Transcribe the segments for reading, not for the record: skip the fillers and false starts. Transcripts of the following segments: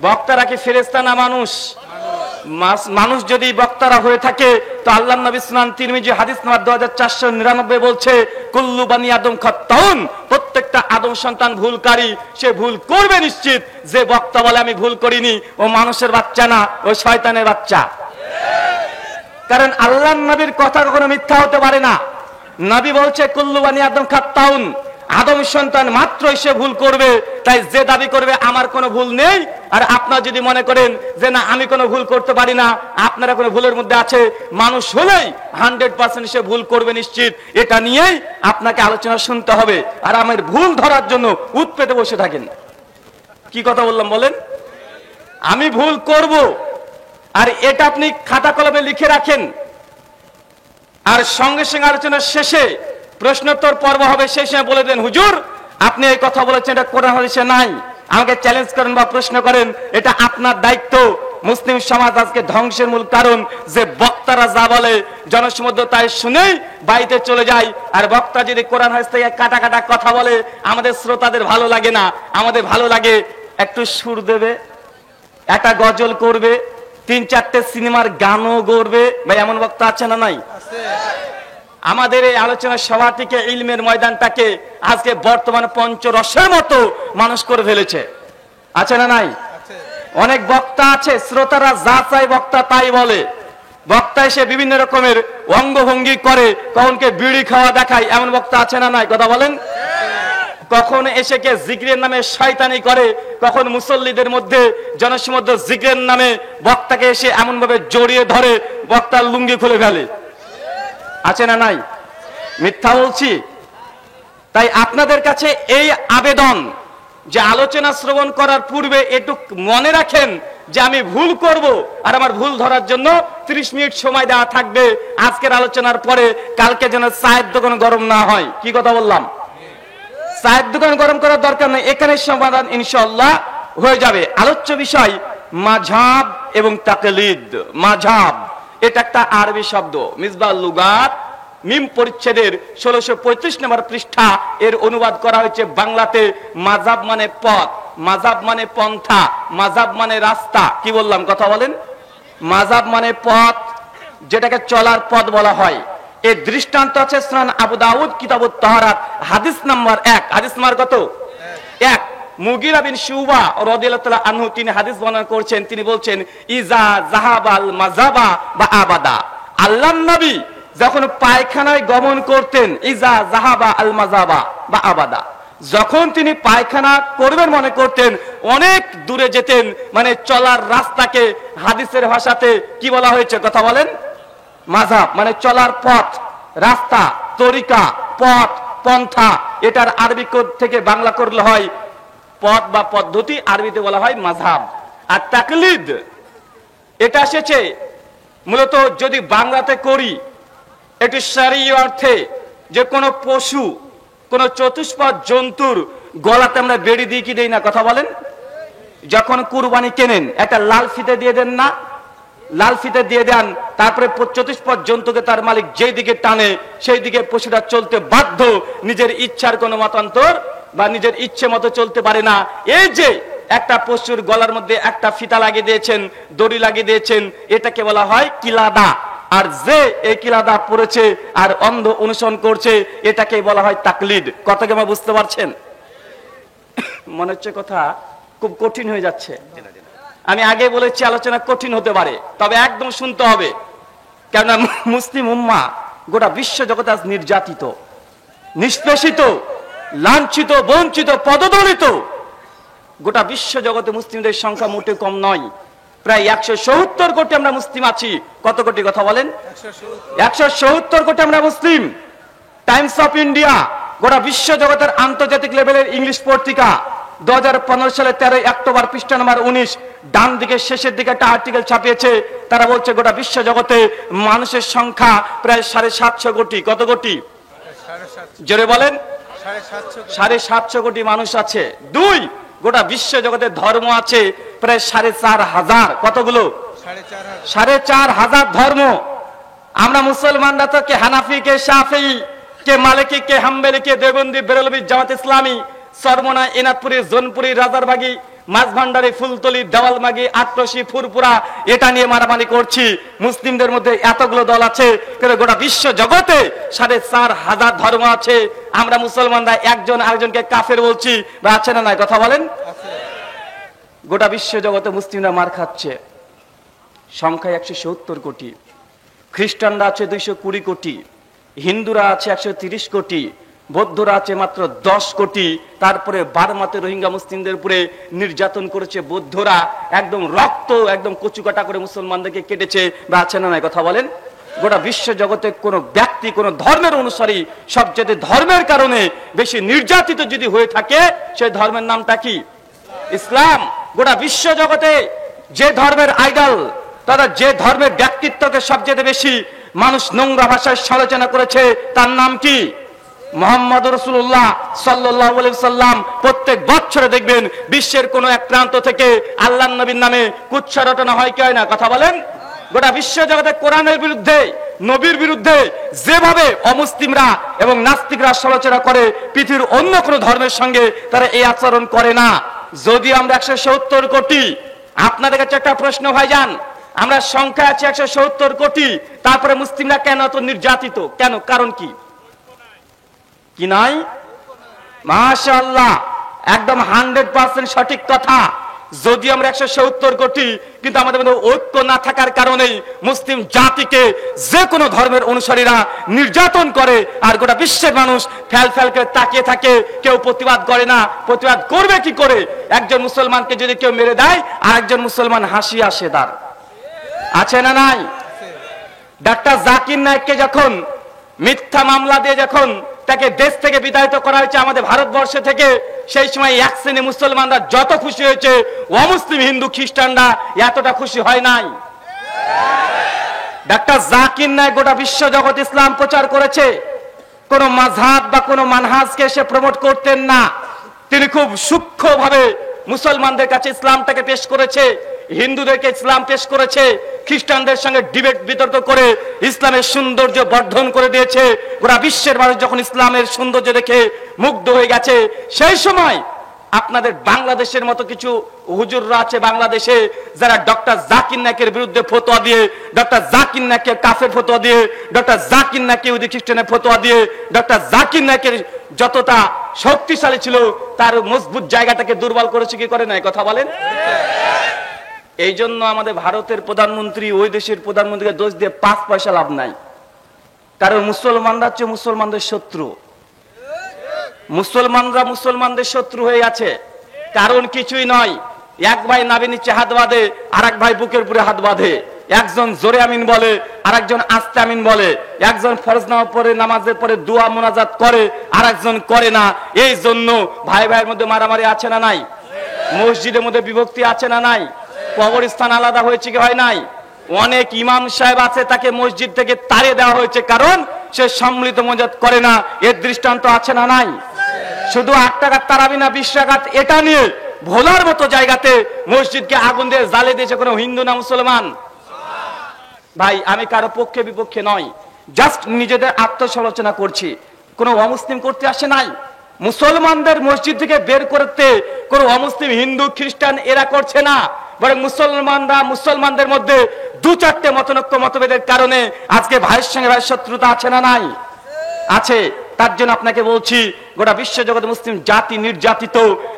বক্তারা কি ফেরেশতা না মানুষ? মানুষ যদি বক্তারা হয়ে থাকে তো আল্লাহ নবী সুনান তিরমিজি হাদিস নাম্বার 2499 বলছে কুল্লু বানি আদম খাত্তাউন, প্রত্যেকটা আদম সন্তান ভুলকারী, সে ভুল করবে নিশ্চিত। যে বক্তা বলে আমি ভুল করিনি, ও মানুষের বাচ্চা না, ও শয়তানের বাচ্চা। কারণ আল্লাহ নবীর কথা কখনো মিথ্যা হতে পারে না। নবী বলছে কুল্লু বানি আদম খাত্তাউন, আদম সন্তান মাত্রই সে ভুল করবে। তাই যে দাবি করবে আমার কোনো ভুল নেই, আর আপনারা যদি মনে করেন যে না আমি কোনো ভুল করতে পারি না, আপনারা কোনো ভুলের মধ্যে আছে, মানুষ হলেই 100% সে ভুল করবে নিশ্চিত। এটা নিয়েই আপনাকে আলোচনা শুনতে হবে। আর আমার ভুল ধরার জন্য উৎপেতে বসে থাকেন। কি কথা বললাম বলেন? আমি ভুল করব, আর এটা আপনি খাতা কলমে লিখে রাখেন। আর সঙ্গে সঙ্গে আলোচনার শেষে প্রশ্নোত্তর পর্ব হবে, সেই সময় বলে দেন হুজুর আপনি এই কথা বলেছেন, এটা কোরআন হাদিসে নাই, আমাকে চ্যালেঞ্জ করেন বা প্রশ্ন করেন। এটা আপনার দায়িত্ব। মুসলিম সমাজ আজকে ধ্বংসের মূল কারণ যে বক্তারা যা বলে জনসমুদ্র তাই শুনেই বাড়িতে চলে যায়। আর বক্তা যদি কোরআন হাদিস থেকে কাটা কাটা কথা বলে আমাদের শ্রোতাদের ভালো লাগে না। আমাদের ভালো লাগে একটু সুর দেবে, একটা গজল করবে, 3-4টে সিনেমার গানও করবে। ভাই এমন বক্তা আছে না নাই? আমাদের এই আলোচনা সভাটিকে, ইলমের ময়দানটাকে আজকে বর্তমানে পঞ্চরসের মতো মানুষ করে ফেলেছে। আছে না নাই? অনেক বক্তা আছে, শ্রোতারা যা চাই বক্তা তাই বলে। বক্তা এসে বিভিন্ন রকমের অঙ্গভঙ্গি করে, কখনকে বিড়ি খাওয়া দেখায়, এমন বক্তা আছে না নাই? কথা বলেন। কখন এসে কে জিকিরের নামে শয়তানি করে, কখন মুসল্লিদের মধ্যে জনসমুদ্র জিকিরের নামে বক্তাকে এসে এমন ভাবে জড়িয়ে ধরে বক্তার লুঙ্গি খুলে ফেলে। আছে না নাই? মিথ্যা বলছি? তাই আপনাদের কাছে এই আবেদন যে আলোচনা শ্রবণ করার পূর্বে একটু মনে রাখেন যে আমি ভুল করব, আর আমার ভুল ধরার জন্য 30 মিনিট সময় দেওয়া থাকবে আজকের আলোচনার পরে। কালকে যেন চায়ের দোকান গরম না হয়। কি কথা বললাম? চায়ের দোকান গরম করার দরকার নেই, এখানে সমাধান ইনশাআল্লাহ হয়ে যাবে। আলোচ্য বিষয় মাযহাব এবং তাকলিদ। মাযহাব এটা একটা আরবি শব্দ, মিসবাহ লুগাত মিম পরিচ্ছেদের 1635 নম্বর পৃষ্ঠা। এর অনুবাদ করা হয়েছে বাংলাতে মাযহাব মানে পথ, মাযহাব মানে পন্থা, মাযহাব মানে রাস্তা। কি বললাম? কথা বলেন। মাযহাব মানে পথ, যেটাকে চলার পথ বলা হয়। এর দৃষ্টান্ত আছে সুনান আবু দাউদ কিতাবুত তাহারাত হাদিস নাম্বার 1। হাদিস নাম্বার কত? 1। মুগিরা বিন শুবা রাদিয়াল্লাহু তাআলা আনহু তিনি হাদিস বর্ণনা করছেন। তিনি বলছেন ইজা যাহাবাল মাযহাবা বা আবাদা। আল্লাহর নবী যখন পায়খানায় গমন করতেন, ইজা যাহাবা আল মাযহাবা বা আবাদা, যখন তিনি পায়খানা করবেন মনে করতেন, অনেক দূরে যেতেন, মানে চলার রাস্তাকে হাদিসের ভাষাতে কি বলা হয়েছে? কথা বলেন। মাযহাব মানে চলার পথ, রাস্তা, তরিকা, পথ, পন্থা। এটার আরবি থেকে বাংলা করলে হয় পথ বা পদ্ধতি, আরবিতে বলা হয় মাযহাব। আর তাকলিদ এটা এসেছে মূলত, যদি বাংলাতে করি একটু শরঈ অর্থে, যে কোনো পশু, কোনো চতুষ্পদ জন্তুর গলাতে আমরা বেড়ি দিই কি দেই না? কথা বলেন। যখন কুরবানি কেনেন একটা লাল ফিতে দিয়ে দেন না? লাল ফিতে দিয়ে দেন, তারপরে চতুষ্পদ জন্তুকে তার মালিক যেই দিকে টানে সেই দিকে পশুটা চলতে বাধ্য, নিজের ইচ্ছার কোনো মতান্তর বা নিজের ইচ্ছে মতো চলতে পারে না। এই যে একটা পশুর গলার মধ্যে একটা ফিতা লাগিয়ে দিয়েছেন, দড়ি লাগিয়ে দিয়েছেন, এটাকে বলা হয় কিলাদা। আর যে এই কিলাদা পড়েছে আর অন্ধ অনুসরণ করছে, এটাকে বলা হয় তাকলিদ। কথা কি আমার বুঝতে পারছেন? মনে হচ্ছে কথা খুব কঠিন হয়ে যাচ্ছে। আমি আগে বলেছি আলোচনা কঠিন হতে পারে, তবে একদম শুনতে হবে। কেননা মুসলিম উম্মাহ গোটা বিশ্ব জগতে আজ নির্যাতিত, নিষ্পেষিত, লাঞ্ছিত, বঞ্চিত, পদদলিত। গোটা বিশ্ব জগতে মুসলিমদের সংখ্যা মোটে কম নয়, প্রায় 170 কোটি আমরা মুসলিম আছি। কত কোটি? কথা বলেন। 170 কোটি আমরা মুসলিম। টাইমস অফ ইন্ডিয়া গোটা বিশ্ব জগতের আন্তর্জাতিক লেভেলের ইংলিশ পত্রিকা 2015 সালে 13 অক্টোবর পৃষ্ঠা নম্বর 19 ডান দিকে শেষের দিকে একটা আর্টিকেল ছাপিয়েছে। তারা বলছে গোটা বিশ্ব জগতে মানুষের সংখ্যা প্রায় 750 কোটি। কত কোটি? জোরে বলেন। 750 কোটি মানুষ আছে। 2, গোটা বিশ্ব জগতে ধর্ম আছে প্রায় 4,500। কতগুলো? 4,500 ধর্ম। আমরা মুসলমানরা তো কে হানাফি, কে শাফি, কে মালিকি, কে হাম্বলি, কে দেওবন্দি, বেরলভী, জামাত ইসলামী, সরমনা, এনাদপুরি, জোনপুরি, রাজারবাগী, মাঝভান্ডারি, ফুলতলি, দেওয়ালমাগি, আটরশি, ফুরপুরা এটা নিয়ে মারামারি করছি। মুসলিমদের মধ্যে এতগুলো দল আছে, কিন্তু গোটা বিশ্ব জগতে 4,500 ধর্ম আছে। আমরা মুসলমানরা একজন আরেকজনকে কাফের বলছি, বা আছে না নাই? কথা বলেন। গোটা বিশ্ব জগতে মুসলিমরা মার খাচ্ছে। সংখ্যায় 170 কোটি, খ্রিস্টানরা আছে 220 কোটি, হিন্দুরা আছে 130 কোটি, বৌদ্ধরা আছে মাত্র 10 কোটি। তারপরে বার্মাতে রোহিঙ্গা মুসলিমদের উপরে নির্যাতন করেছে বৌদ্ধরা, একদম রক্ত একদম কচুকাটা করে মুসলমানদেরকে কেটেছে, বা আছে না নাই? কথা বলেন। গোটা বিশ্ব জগতে কোন ব্যক্তি, কোন ধর্মের অনুসারী সবচেয়ে ধর্মের কারণে বেশি নির্যাতিত যদি হয়ে থাকে, সেই ধর্মের নামটা কি? ইসলাম। গোটা বিশ্ব জগতে যে ধর্মের আইডল, তারা যে ধর্মের ব্যক্তিত্বকে সবচেয়ে বেশি মানুষ নোংরা ভাষায় সমালোচনা করেছে, তার নাম কি? মুহাম্মদ রাসূলুল্লাহ সাল্লাল্লাহু আলাইহি সাল্লাম। প্রত্যেক বছরে দেখবেন বিশ্বের কোন এক প্রান্ত থেকে আল্লাহর নবীর নামে কুৎসা রটনা হয় কি হয় না? কথা বলেন। গোটা বিশ্ব জগতে কোরআনের বিরুদ্ধে, নবীর বিরুদ্ধে যেভাবে অমুসলিমরা এবং নাস্তিকরা সমালোচনা করে, পৃথিবীর অন্য কোন ধর্মের সঙ্গে তারা এই আচরণ করে না। যদি আমরা 170 কোটি, আপনাদের কাছে একটা প্রশ্ন ভাইজান, আমরা সংখ্যা আছে 170 কোটি, তারপরে মুসলিমরা কেন এত নির্যাতিত? কেন? কারণ কি? কি নাই? মাশাআল্লাহ, একদম 100% সঠিক কথা। যদি আমরা 170 কোটি, কিন্তু আমাদের মধ্যে ঐক্য না থাকার কারণেই মুসলিম জাতিকে যে কোনো ধর্মের অনুসারীরা নির্যাতন করে, আর গোটা বিশ্বের মানুষ ফ্যাল ফ্যাল করে তাকিয়ে থাকে, কেউ প্রতিবাদ করে না। প্রতিবাদ করবে কি করে? একজন মুসলমানকে যদি কেউ মেরে দেয়, আর একজন মুসলমান হাসি আসে তার, আছে না নাই? ডাক্তার জাকির নায়েককে যখন মিথ্যা মামলা দিয়ে যখন তাকে দেশ থেকে বিতাড়িত করা হয়েছে আমাদের ভারতবর্ষ থেকে, সেই সময় এক শ্রেণী মুসলমানরা যত খুশি হয়েছে, অমুসলিম হিন্দু খ্রিস্টানরা এতটা খুশি হয় নাই। ডাক্তার জাকির নায়েক গোটা বিশ্ব জগৎ ইসলাম প্রচার করেছে, কোন মাযহাব বা কোন মানহাজকে সে প্রমোট করতেন না। তিনি খুব সূক্ষ্মভাবে মুসলমানদের কাছে ইসলামটাকে পেশ করেছে, হিন্দুদেরকে ইসলাম পেশ করেছে, খ্রিস্টানদের সঙ্গে ডিবেট বিতর্ক করে ইসলামের সৌন্দর্য বর্ধন করে দিয়েছে। গোটা বিশ্বের মানুষ যখন ইসলামের সৌন্দর্য দেখে মুগ্ধ হয়ে গেছে, সেই সময় আপনাদের বাংলাদেশের মতো কিছু হুজুররা আছে বাংলাদেশে, যারা ডক্টর জাকির নায়েকের বিরুদ্ধে ফতোয়া দিয়ে, ডক্টর জাকির নায়েককে কাফের ফতোয়া দিয়ে, ডক্টর জাকির নায়েককে ইহুদি খ্রিস্টানের ফতোয়া দিয়ে, ডক্টর জাকির নায়েকের যতটা শক্তিশালী ছিল তার মজবুত জায়গাটাকে দুর্বল করেছে কি করে নাই? কথা বলেন। এই জন্য আমাদের ভারতের প্রধানমন্ত্রী ওই দেশের প্রধানমন্ত্রীকে দোষ দিয়ে 5 পয়সা লাভ নাই, কারণ মুসলমানরা হচ্ছে মুসলমানদের শত্রু। মুসলমানরা মুসলমানদের শত্রু হয়ে আছে, কারণ কিছুই নয়। এক ভাই নাভি নিচে হাত বাঁধে, আর এক ভাই বুকের উপরে হাত বাঁধে। একজন জোরে আমিন বলে, আর একজন আস্তে আমিন বলে। একজন ফরজ নামাজ পড়ে, নামাজের পরে দোয়া মোনাজাত করে, আর একজন করে না। এই জন্য ভাই ভাইয়ের মধ্যে মারামারি আছে না নাই? মসজিদের মধ্যে বিভক্তি আছে না নাই? কবরস্থান আলাদা হয়েছে কি হয় নাই? অনেক ইমাম সাহেব আছে, তাকে মসজিদ থেকে তাড়িয়ে দেওয়া হয়েছে, কারণ সে সম্মিলিত মোনাজাত করে না। এর দৃষ্টান্ত আছে না নাই? শুধু 8 টাকার তারাবি না 20 টাকাত, এটা নিয়ে ভোলার মতো জায়গাতে মসজিদকে আগুন দিয়ে জ্বালিয়ে দিয়েছে কোন হিন্দু না মুসলমান? ভাই, আমি কারো পক্ষে বিপক্ষে নয়, জাস্ট নিজেদের আত্মসমালোচনা করছি। কোন অমুসলিম করতে আসে নাই। মুসলমানদের মসজিদ থেকে বের করতে কোন অমুসলিম হিন্দু খ্রিস্টান এরা করছে না, বরং মুসলমানরা মুসলমানদের মধ্যে 2-4টে মতনৈক্য মতভেদের কারণে আজকে ভাইয়ের সঙ্গে ভাইয়ের শত্রুতা আছে না নাই? আছে। তার জন্য আপনাকে বলছি, গোটা বিশ্ব জগৎ মুসলিম জাতি নির্যাতিত,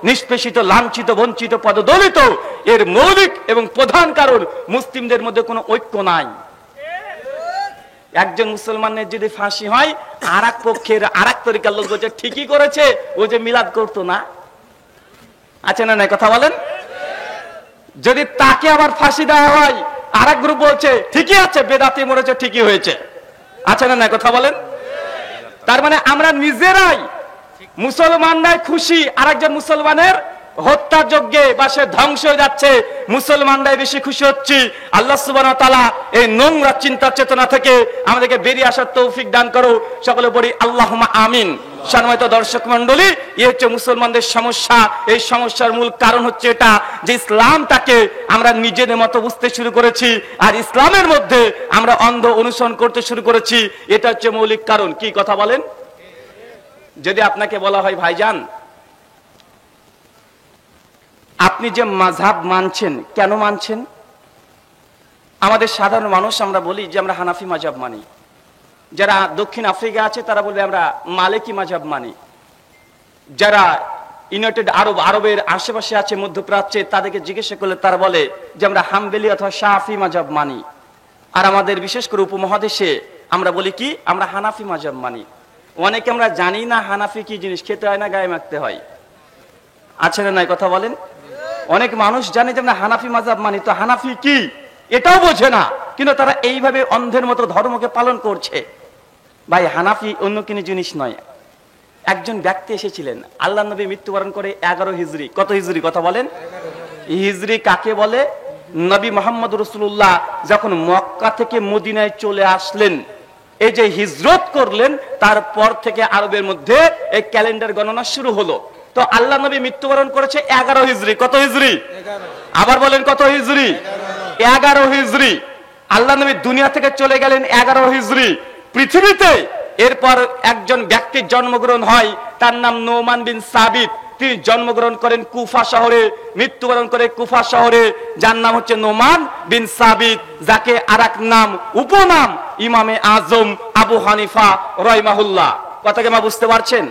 নিষ্পেষিত, লাঞ্ছিত, বঞ্চিত, পদদলিত। এর মৌলিক এবং প্রধান কারণ মুসলিমদের মধ্যে কোনো ঐক্য নাই। একজন মুসলমানের যদি ফাঁসি হয়, আর এক পক্ষের আর এক তরিকার লোক বলছে ঠিকই করেছে, ও যে মিলাদ করতো না। আছে না নাই? কথা বলেন। যদি তাকে আবার ফাঁসি দেওয়া হয়, আর এক গ্রুপ বলছে ঠিকই আছে, বেদাতি মরেছে, ঠিকই হয়েছে। আছে না নাই? কথা বলেন। তার মানে আমরা নিজেরাই, মুসলমানরাই খুশি আরেকজন মুসলমানের হত্যাযজ্ঞে বা সে ধ্বংস হয়ে যাচ্ছে, মুসলমানরাই বেশি খুশি হচ্ছি। আল্লাহ সুবহানাহু ওয়া তাআলা এই নোংরা চিন্তা চেতনা থেকে আমাদেরকে বেরিয়ে আসার তৌফিক দান করো। সকলে বলি আল্লাহুম্মা আমিন। সম্মানিত দর্শক মণ্ডলী, এই হচ্ছে মুসলমানদের সমস্যা। এই সমস্যার মূল কারণ হচ্ছে এটা যে ইসলামটাকে আমরা নিজেদের মতো বুঝতে শুরু করেছি, আর ইসলামের মধ্যে আমরা অন্ধ অনুসরণ করতে শুরু করেছি। এটা হচ্ছে মৌলিক কারণ। কি কথা বলেন? যদি আপনাকে বলা হয় ভাইজান আপনি যে মাযহাব মানছেন, কেন মানছেন? আমাদের সাধারণ মানুষ আমরা বলি যে আমরা হানাফি মাযহাব মানি। যারা দক্ষিণ আফ্রিকা আছে তারা বলবে আমরা মালিকি মাযহাব মানি। যারা ইউনাইটেড আরবের আশেপাশে আছে, মধ্যপ্রাচ্যে, তাদেরকে জিজ্ঞাসা করলে তারা বলে যে আমরা হাম্বলি অথবা শাফি মাযহাব মানি। আর আমাদের বিশেষ করে উপমহাদেশে আমরা বলি কি, আমরা হানাফি মাযহাব মানি। অনেকে আমরা জানি না হানাফি কি জিনিস, খেতে হয় না গায়ে মাখতে হয়, আছে না নাই কথা বলেন? অনেক মানুষ জানে যে আমরা হানাফি মাযহাব মানি, তো হানাফি কি এটাও বোঝে না, কিন্তু তারা এইভাবে অন্ধের মতো ধর্মকে পালন করছে। ভাই হানাফি অন্য কোনো জিনিস নয়। একজন ব্যক্তি এসেছিলেন, আল্লাহ নবী মৃত্যুবরণ করে 11 হিজরি। কত হিজরি কথা বলেন? হিজরি কাকে বলে? নবী মোহাম্মদ রাসূলুল্লাহ যখন মক্কা থেকে মদিনায় চলে আসলেন, এই যে হিজরত করলেন, তারপর থেকে আরবের মধ্যে এই ক্যালেন্ডার গণনা শুরু হলো। তো আল্লাহ নবী মৃত্যুবরণ করেছে 11 হিজরি। কত হিজরি? আবার বলেন কত হিজরি? 11 হিজরি। আল্লাহ নবী দুনিয়া থেকে চলে গেলেন 11 হিজরি পৃথিবীতে। এরপর একজন ব্যক্তির জন্মগ্রহণ হয়, তার নাম নোমান বিন সাবিত। তিনি জন্মগ্রহণ করেন কুফা শহরে, মৃত্যুবরণ করে কুফা শহরে, যার নাম হচ্ছে নোমান বিন সাবিত, যাকে আরেক নাম উপনাম ইমামে আজম আবু হানিফা রাহিমাহুল্লাহ। কথা কি মা বুঝতে পারছেন?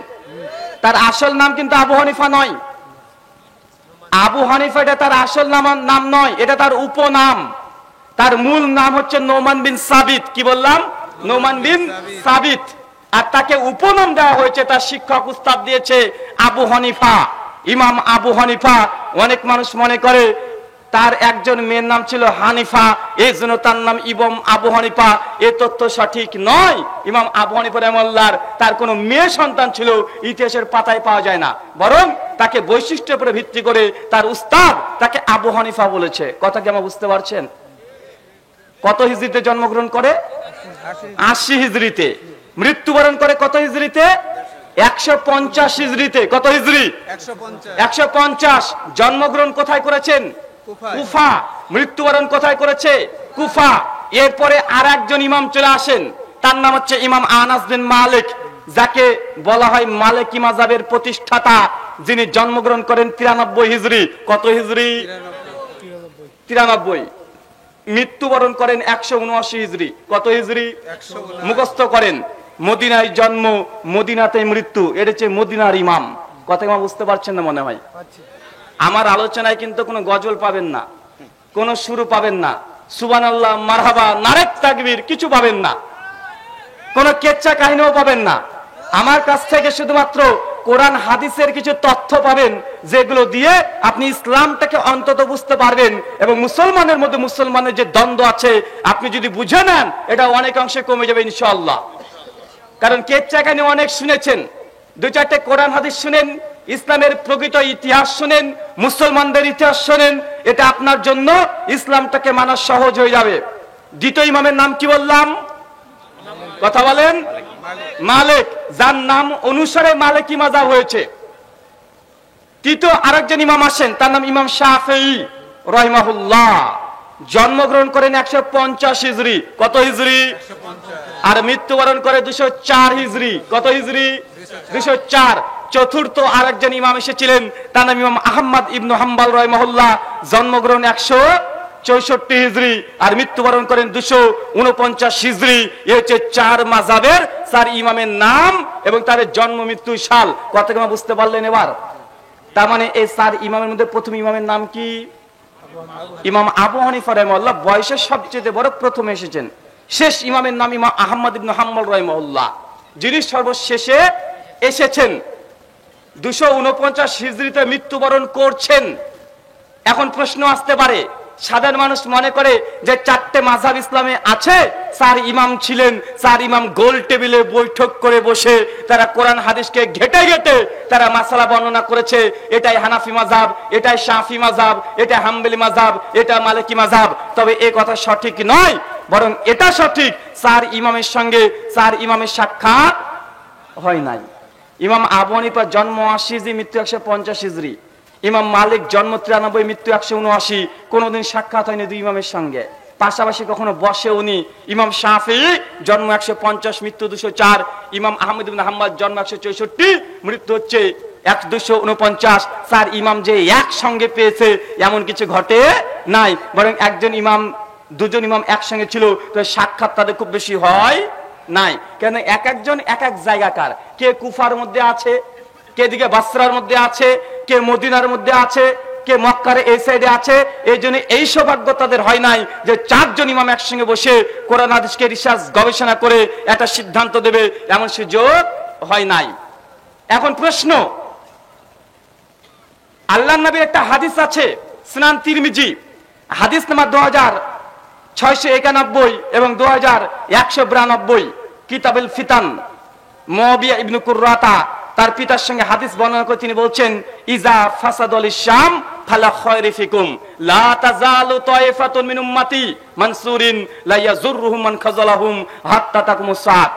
তার আসল নাম কিন্তু আবু হানিফা নয়। আবু হানিফা এটা তার আসল নাম নয়, এটা তার উপনাম। তার মূল নাম হচ্ছে নোমান বিন সাবিত। কি বললাম? নোমান বিন সাবিত। আর তাকে উপনাম দেওয়া হয়েছে, তার শিক্ষক উস্তাদ দিয়েছে আবু হানিফা, ইমাম আবু হানিফা। অনেক মানুষ মনে করে তার একজন মেয়ের নাম ছিল হানিফা, এই জন্য তার নাম ইমাম আবু হানিফা। এ তথ্য সঠিক নয়। ইমাম আবু হানিফা রাহিমাহুল্লাহর তার কোনো মেয়ে সন্তান ছিল ইতিহাসের পাতায় পাওয়া যায় না, বরং তাকে বৈশিষ্ট্যের উপরে ভিত্তি করে তার উস্তাদ তাকে আবু হানিফা বলেছে। কথা কি আমরা বুঝতে পারছেন? কত হিজরিতে জন্মগ্রহণ করে? 80 হিজরিতে। মৃত্যুবরণ করে কত হিজরিতে? 150 হিজরিতে। কত হিজরি? 150। জন্মগ্রহণ কোথায় করেছেন? কুফা। মৃত্যুবরণ কোথায় করেছে? কুফা। এরপরে আর একজন ইমাম চলে আসেন, তার নাম হচ্ছে ইমাম আনাস বিন মালিক, যাকে বলা হয় মালিকি মাযহাবের প্রতিষ্ঠাতা, যিনি জন্মগ্রহণ করেন 93 হিজরি। কত হিজরি? 93। মৃত্যুবরণ করেন 179 হিজরি। কত হিজরি? মুখস্থ করেন। মদিনায় জন্ম, মদিনাতেই মৃত্যু, এটা হচ্ছে মদিনার ইমাম। কথা কি বুঝতে পারছেন না? মনে হয় আমার আলোচনায় কিন্তু কোনো গজল পাবেন না, কোনো সুর পাবেন না, সুবহানাল্লাহ, মারহাবা, নারে তাকবীর কিছু পাবেন না, কোনো কেচ্চা কাহিনীও পাবেন না। আমার কাছ থেকে শুধুমাত্র কোরআন হাদিসের কিছু তথ্য পাবেন, যেগুলো দিয়ে আপনি ইসলামটাকে অন্তত বুঝতে পারবেন। এবং মুসলমানের মধ্যে মুসলমানের যে দ্বন্দ্ব আছে, আপনি যদি বুঝে নেন, এটা অনেক অংশে কমে যাবে ইনশাআল্লাহ। কারণ কেচ্চা কাহিনী অনেক শুনেছেন, 2-4টে কোরআন হাদিস শুনেন, ইসলামের প্রকৃত ইতিহাস শুনেন, মুসলমানদের ইতিহাস শুনেন, এটা আপনার জন্য ইসলামটাকে মানা সহজ হয়ে যাবে। দ্বিতীয় ইমামের নাম কি বললাম? কথা বলেন। মালিক, যার নাম অনুসারে মালিকি মাযহাব হয়েছে। তৃতীয় আরেকজন ইমাম আসেন, তার নাম ইমাম শাফিঈ রাহিমাহুল্লাহ। জন্মগ্রহণ করেন 150 হিজরি। কত হিজরি? আর মৃত্যুবরণ করে 204 হিজরি। কত হিজরি? 204। চতুর্থ আরেকজন ইমাম এসেছিলেন, তার নাম ইমাম আহমদ ইবনে হাম্বল রাহিমাহুল্লাহ। জন্মগ্রহণ 164 হিজরি আর মৃত্যুবরণ করেন 249 হিজরি। এই হচ্ছে 4 মাযহাবের 4 ইমামের নাম এবং তাদের জন্ম মৃত্যু সাল। কথা কি বুঝতে পারলেন এবার? তার মানে এই 4 ইমামের মধ্যে প্রথম ইমামের নাম কি? ইমাম আবু হানিফা রাহিমাহুল্লাহ। বয়সের সবচেয়ে বড় প্রথম এসেছেন। শেষ ইমামের নাম ইমাম আহমদ ইবনে হাম্বল রাহিমাহুল্লাহ, যিনি সর্বশেষে এসেছেন। 249 হিজরিতে মৃত্যুবরণ করছেন। এখন প্রশ্ন আসতে পারে, সাধারণ মানুষ মনে করে যে 4টে মাযহাব ইসলামে আছে, 4 ইমাম ছিলেন, 4 ইমাম গোল টেবিলে বৈঠক করে বসে তারা কোরআন হাদিসকে ঘেটে ঘেটে তারা মাসালা বর্ণনা করেছে, এটাই হানাফি মাযহাব, এটাই শাফি মাযহাব, এটা হাম্বলি মাযহাব, এটা মালিকি মাযহাব। তবে এই কথা সঠিক নয়, বরং এটা সঠিক 4 ইমামের সঙ্গে 4 ইমামের সাক্ষাৎ হয় নাই। ইমাম আবু হানিফার জন্ম 80 হিজরি, মৃত্যু 150 হিজরি। ইমাম মালিক জন্ম 93, মৃত্যু 179। কোনোদিন সাক্ষাৎ হয়নি 2 ইমামের সঙ্গে, পাশাপাশি কখনো বসে উনি। ইমাম শাফিঈ জন্ম 150, মৃত্যু 204। ইমাম আহমদ ইবনে হাম্বল জন্ম 164, মৃত্যু হচ্ছে 1249 4 ইমাম যে একসঙ্গে পেয়েছে এমন কিছু ঘটে নাই, বরং একজন ইমাম দুজন ইমাম একসঙ্গে ছিল, তো সাক্ষাৎ তাদের খুব বেশি হয় নাই। কেন এক একজন এক এক জায়গাকার, কে কুফার মধ্যে আছে, কে দিকে বাসরার মধ্যে আছে, কে মদিনার মধ্যে আছে, কে মক্কার এই সাইডে আছে। এই জন্য এই সৌভাগ্য তাদের হয় নাই যে 4 জন ইমাম একসঙ্গে বসে কোরআন হাদিসকে রিসার্চ গবেষণা করে একটা সিদ্ধান্ত দেবে, এমন সুযোগ হয় নাই। এখন প্রশ্ন, আল্লাহর নবীর একটা হাদিস আছে সুনান তিরমিজি, হাদিস নাম্বার 2691 এবং 2192, কিতাবুল ফিতান। মুআবিয়া ইবনে কুররাতা তার পিতার সঙ্গে হাদিস বর্ণনা করে তিনি বলছেন, ইজা ফাসাদুল শাম ফালা খায়রা ফিকুম লা তাজালু তায়ফাতুন মিন উম্মতি মানসুরিন লা ইয়াজুরুহুম মান খাযালাহুম হাত্তা তাকুমুস সাআত।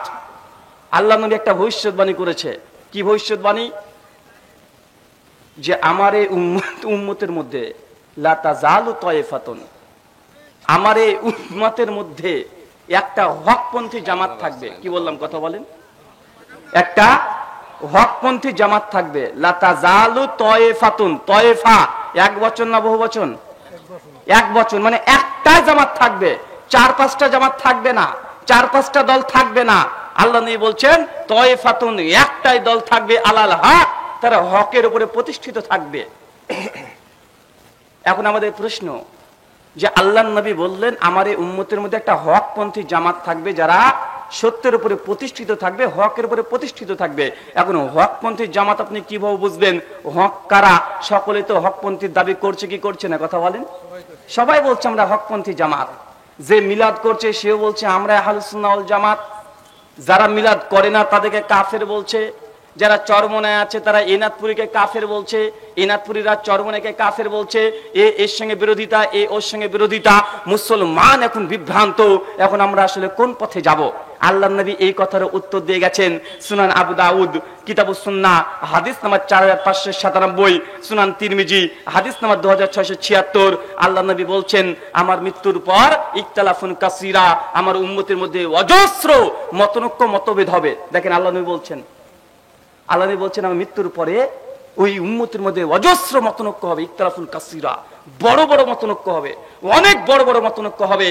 আল্লাহর নবী একটা ভবিষ্যৎবাণী করেছে। কি ভবিষ্যৎবাণী? যে আমার এই উম্মতের মধ্যে লা তাজালু তায়ফাতুন, আমার এই উম্মতের মধ্যে একটা হকপন্থী জামাত থাকবে। কি বললাম, কথা বলেন? একটা হকপন্থী জামাত থাকবে। লা তাজালু তায়ফাতুন, তায়ফা এক বচন না বহু বচন? এক বচন, মানে একটা জামাত থাকবে, 4-5টা জামাত থাকবে না, 4-5টা দল থাকবে না। আল্লাহ নবী বলছেন তায়ফাতুন, একটাই দল থাকবে, আলাল হক, তারা হকের উপরে প্রতিষ্ঠিত থাকবে। এখন আমাদের প্রশ্ন যে আল্লাহর নবী বললেন আমার এই উম্মতের মধ্যে একটা হকপন্থী জামাত থাকবে, যারা সত্যের উপরে প্রতিষ্ঠিত থাকবে, হকের উপরে প্রতিষ্ঠিত থাকবে। এখন হকপন্থী জামাত আপনি কিভাবে বুঝবেন? হক কারা? সকলে তো হকপন্থীর দাবি করছে কি করছে না, কথা বলেন? সবাই বলছে আমরা হকপন্থী জামাত। যে মিলাদ করছে সেও বলছে আমরা আহলুস সুন্নাহ ওয়াল জামাত। যারা মিলাদ করে না তাদেরকে কাফের বলছে। যারা চরমনায় আছে তারা এনাদপুরীকে কাফের বলছে, এনাদপুরীরা চরমনাকে কাফের বলছে। এর সঙ্গে বিরোধিতা, ওর সঙ্গে বিরোধিতা। মুসলমান এখন বিভ্রান্ত। এখন আমরা আসলে কোন পথে যাব? আল্লাহর নবী এই কথার উত্তর দিয়ে গেছেন সুনান আবু দাউদ কিতাবুস সুন্নাহ হাদিস নাম্বার 4597, সুনান তিরমিজি হাদিস নাম্বার 2676। আল্লাহর নবী বলছেন আমার মৃত্যুর পর ইখতিলাফুন কাসীরা, আমার উম্মতের মধ্যে অজস্র মতনৈক্য মতভেদ হবে। দেখেন আল্লাহর নবী বলছেন, আল্লাহ নবী বলছেন আমার মৃত্যুর পরে ওই উম্মতের মধ্যে অজস্র মতনৈক্য হবে, ইখতিলাফুন কাসীরা, বড় বড় মতনৈক্য হবে, অনেক বড় বড় মতনৈক্য হবে।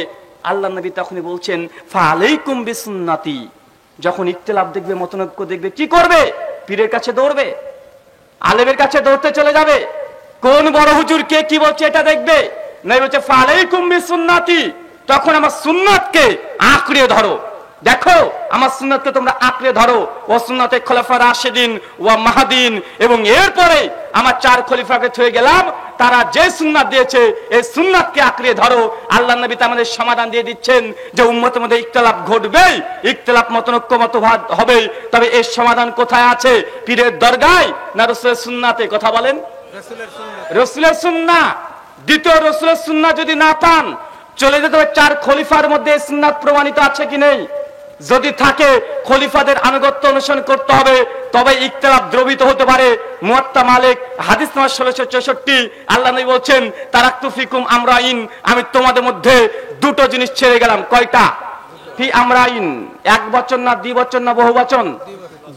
আল্লাহ নবী তখনই বলছেন ফালাইকুম বিসুন্নতি। যখন ইখতিলাফ দেখবে, মতনৈক্য দেখবে, কি করবে? পীরের কাছে দৌড়বে, আলেমের কাছে দৌড়তে চলে যাবে। কোন বড় হুজুর কে কি বলছে এটা দেখবে। নবী বলছে ফালাইকুম বিসুন্নতি, তখন আমার সুন্নাতকে আঁকড়ে ধরো। দেখো আমার সুন্নাতকে তোমরা আঁকড়ে ধরো। ও সুন্নাতে খোলাফা রাশিদিন ওয়া মাহদিন, এবং এরপরে আমার 4 খলিফাকে ছুঁয়ে গেলাম, তারা যে সুন্নাত দিয়েছে এই সুন্নাতকে আঁকড়ে ধরো। আল্লাহর নবী আমাদের সমাধান দিয়ে দিচ্ছেন যে উম্মতের মধ্যে ইখতিলাফ ঘটবে, ইখতিলাফ মতনৈক্য মতভেদ হবে, তবে এর সমাধান কোথায় আছে? পীরের দরগায় না রাসূলের সুন্নাতে? কথা বলেন। রাসূলের সুন্নাহ। দ্বিতীয় রাসূলের সুন্নাহ যদি না পান, চলে যেতে হবে 4 খলিফার মধ্যে সুন্নাত প্রমাণিত আছে কি নেই। যদি থাকে খলিফাদের আনুগত্য অনুসরণ করতে হবে, তবে ইখতিলাফ দ্রবিত হতে পারে। মুয়াত্তা মালিক হাদিস নাম্বার 1664, আল্লাহ নবী বলছেন তারাকতু ফিকুম আমরাইন, আমি তোমাদের মধ্যে 2টো জিনিস ছেড়ে গেলাম। কয়টা? ফি আমরাইন, এক বচন না দ্বিবচন না বহু বচন?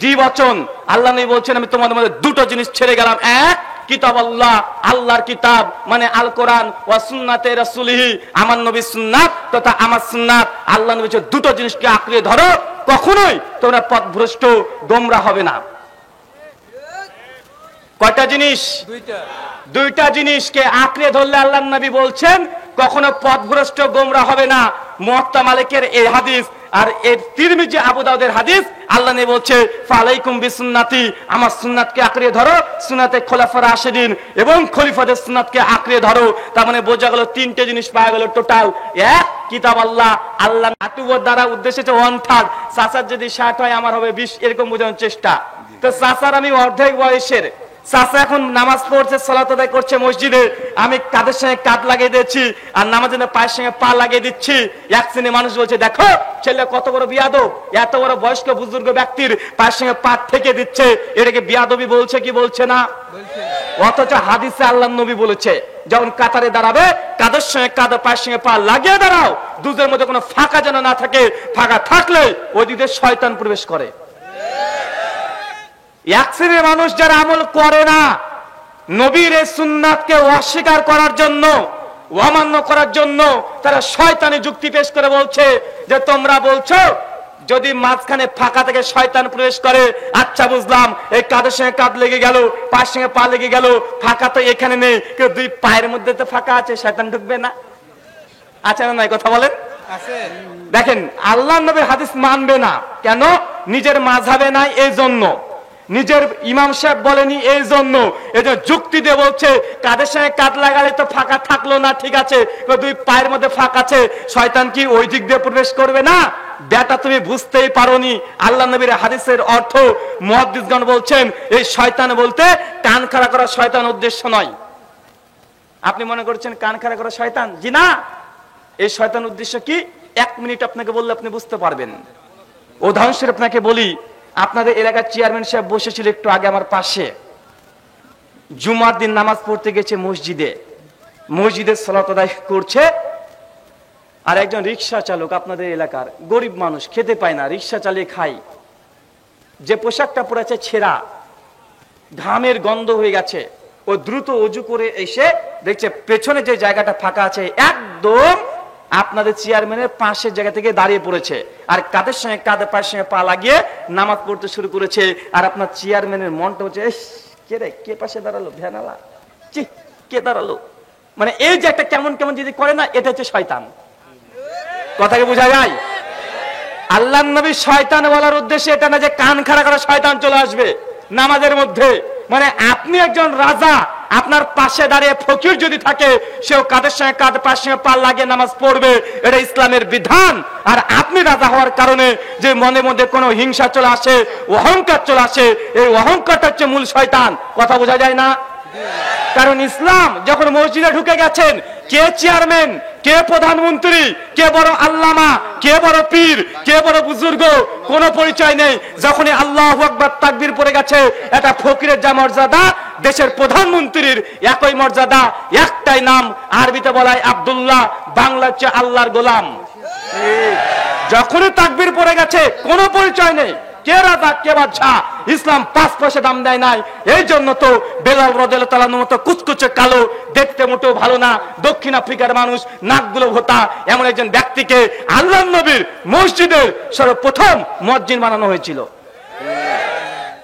দ্বিবচন। আল্লাহ নবী বলছেন আমি তোমাদের মধ্যে 2টো জিনিস ছেড়ে গেলাম। এক, কিতাব আল্লাহ, আল্লাহর কিতাব মানে আল কোরআন, ওয়া সুন্নাতে রাসূলিহি, আমার নবীর সুন্নাত তথা আমার সুন্নাত। আল্লাহ নবী বলেছেন 2টো জিনিসকে আঁকড়ে ধরো, কখনোই তোমরা পথভ্রষ্ট গোমরা হবে না। কয়টা জিনিস? 2টা জিনিসকে আঁকড়ে ধরলে আল্লাহর নবী বলছেন কখনো পথভ্রষ্ট গোমরা হবে না। মুয়াত্তা মালিকের এই হাদিস আর এই তিরমিজি আবু দাউদের হাদিস, আল্লাহ নবী বলছে ফালাইকুম বিসুন্নতি, আমার সুন্নাতকে আঁকড়ে ধরো, সুন্নাতে খোলাফা রাশিদিন এবং খলিফাদের সুন্নাতকে আঁকড়ে ধরো। তার মানে বোঝা গেল 3টে জিনিস পাওয়া গেল টোটাল। এক, কিতাব আল্লাহ, আল্লাহ আতুবর দ্বারা উদ্দেশ্য হচ্ছে 1/3। চাচার যদি 60 হয় আমার হবে 20, এরকম বোঝানোর চেষ্টা। তো চাচার আমি অর্ধেক বয়সের, চাচা এখন নামাজ পড়ছে, সালাত আদায় করছে মসজিদে, আমি কাদের সঙ্গে কাঁধ লাগিয়ে দিচ্ছি আর নামাজের পায়ের সঙ্গে পা লাগিয়ে দিচ্ছি। এক শ্রেণীর মানুষ বলছে দেখো ছেলে কত বড় বিয়াদব, এত বড় বয়স্ক বুজুর্গ ব্যক্তির পায়ের সঙ্গে পা থেকে দিচ্ছে, এটাকে বিয়াদবি বলছে কি বলছে না? অথচ হাদিসে আল্লাহর নবী বলেছে যখন কাতারে দাঁড়াবে কাদের সঙ্গে কাঁধ, পায়ের সঙ্গে পা লাগিয়ে দাঁড়াও, দুধের মধ্যে কোনো ফাঁকা যেন না থাকে, ফাঁকা থাকলে ওই দিকে শয়তান প্রবেশ করে। এক শ্রেণীর মানুষ যারা আমল করে না, নবীর এই সুন্নাতকে অস্বীকার করার জন্য, অমান্য করার জন্য তারা শয়তানি যুক্তি পেশ করে বলছে যে তোমরা বলছো যদি মাঝখানে ফাঁকা থেকে শয়তান প্রবেশ করে, আচ্ছা বুঝলাম, এই কাঁধের সঙ্গে কাঁধ লেগে গেল, পায়ের সঙ্গে পা লেগে গেল, ফাঁকা তো এখানে নেই, কিন্তু দুই পায়ের মধ্যে তো ফাঁকা আছে, শয়তান ঢুকবে না? আচ্ছা না, কথা বলেন। দেখেন, আল্লাহ নবীর হাদিস মানবে না কেন? নিজের মাযহাবে নাই এই জন্য, নিজের ইমাম সাহেব বলেনি এই জন্য, এই যে যুক্তি দিয়ে বলছে কাদের সঙ্গে কাঁধ লাগালে তো ফাঁকা থাকলো না, ঠিক আছে, দুই পায়ের মধ্যে ফাঁকা আছে, শয়তান কি ওই দিক দিয়ে প্রবেশ করবে না? বেটা তুমি বুঝতেই পারোনি আল্লাহ নবীর হাদিসের অর্থ। মুহাদ্দিসগণ বলছেন এই শয়তান বলতে কান খাড়া করা শয়তান উদ্দেশ্য নয়। আপনি মনে করছেন কান খাড়া করা শয়তান? জি না, এই শয়তান উদ্দেশ্য কি? 1 মিনিট আপনাকে বললে আপনি বুঝতে পারবেন। উদাহরণস্বরূপ আপনাকে বলি, আপনাদের এলাকার চেয়ারম্যান সাহেব বসেছিল একটু আগে আমার পাশে, জুমার দিন নামাজ পড়তে গেছে মসজিদে, মসজিদের সালাত আদায় করছে, আর একজন রিক্সা চালক, আপনাদের এলাকার গরিব মানুষ, খেতে পায় না, রিক্সা চালিয়ে খায়, যে পোশাকটা পরেছে ছেঁড়া, ঘামের গন্ধ হয়ে গেছে, ও দ্রুত অজু করে এসে দেখছে পেছনে যে জায়গাটা ফাঁকা আছে একদম আপনাদের চেয়ারম্যানের পাশের জায়গা থেকে দাঁড়িয়ে পড়েছে, আর কাঁধের সঙ্গে কাঁধে, পায়ের সঙ্গে পা লাগিয়ে নামাজ পড়তে শুরু করেছে। আর আপনার চেয়ারম্যানের মনটা হচ্ছে কে রে, কে পাশে দাঁড়ালো, ভ্যানালা, চি কে দাঁড়ালো, মানে এই যে একটা কেমন কেমন যদি করে না, এটা হচ্ছে শয়তান। কথাকে বোঝা যায়? আল্লাহর নবী শয়তান বলার উদ্দেশ্যে এটা না যে কান খাড়া করা শয়তান চলে আসবে নামাজের মধ্যে। মানে আপনি একজন রাজা, আপনার পাশে দাঁড়িয়ে ফকির যদি থাকে, সেও কাঁধের সঙ্গে কাঁধ, পায়ের সঙ্গে পা লাগিয়ে নামাজ পড়বে, এটা ইসলামের বিধান। আর আপনি রাজা হওয়ার কারণে যে মনে মধ্যে কোনো হিংসা চলে আসে, অহংকার চলে আসে, এই অহংকারটা হচ্ছে মূল শয়তান। কথা বোঝা যায় না? কারণ ইসলাম যখন মসজিদে ঢুকে গেছেন, কে চেয়ারম্যান, কে প্রধানমন্ত্রী, কে বড় আল্লামা, কে বড় পীর, কে বড় বুজুর্গ, কোনো পরিচয় নেই। যখনই আল্লাহু আকবার তাকবীর পড়ে গেছে, এটা ফকিরের যা মর্যাদা, দেশের প্রধানমন্ত্রীর একই মর্যাদা, একটাই নাম, আরবিতে বলা হয় আব্দুল্লাহ, বাংলা হচ্ছে আল্লাহর গোলাম। যখনই তাকবীর পড়ে গেছে, কোনো পরিচয় নেই, কে রাজা কে বাদশা, ইসলাম 5 পয়সা দাম দেয় নাই। এই জন্য তো বেলাল রাদিয়াল্লাহু তাআলার মতো কুচকুচে কালো, দেখতে মোটেও ভালো না, দক্ষিণ আফ্রিকার মানুষ, নাকগুলো ভোতা, এমন একজন ব্যক্তিকে আল্লাহর নবীর মসজিদের সর্বপ্রথম মুয়াজ্জিন বানানো হয়েছিল।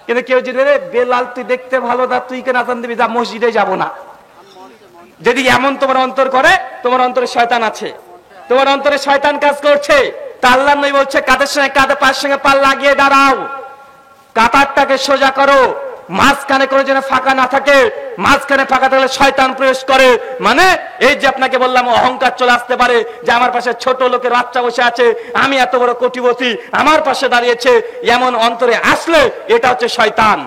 কিন্তু কেউ যদি রে বেলাল তুই দেখতে ভালো না, তুই কেন আযান দিবি, যা মসজিদে যাব না। যদি এমন তোমার অন্তর করে, তোমার অন্তরে শয়তান আছে, তোমার অন্তরে শয়তান কাজ করছে। তা আল্লাহর নবী বলছে কাঁধের সঙ্গে কাঁধে, পায়ের সঙ্গে পা লাগিয়ে দাঁড়াও, কাতারটাকে সোজা করো, মাঝখানে করে যেন ফাঁকা না থাকে, মাঝখানে ফাঁকা থাকলে শয়তান প্রবেশ করে। মানে এই যে আপনাকে বললাম অহংকার চলে আসতে পারে, যে আমার পাশে ছোট লোকের বাচ্চা বসে আছে, আমি এত বড় কোটিপতি, আমার পাশে দাঁড়িয়েছে, এমন অন্তরে আসলে এটা হচ্ছে শয়তান।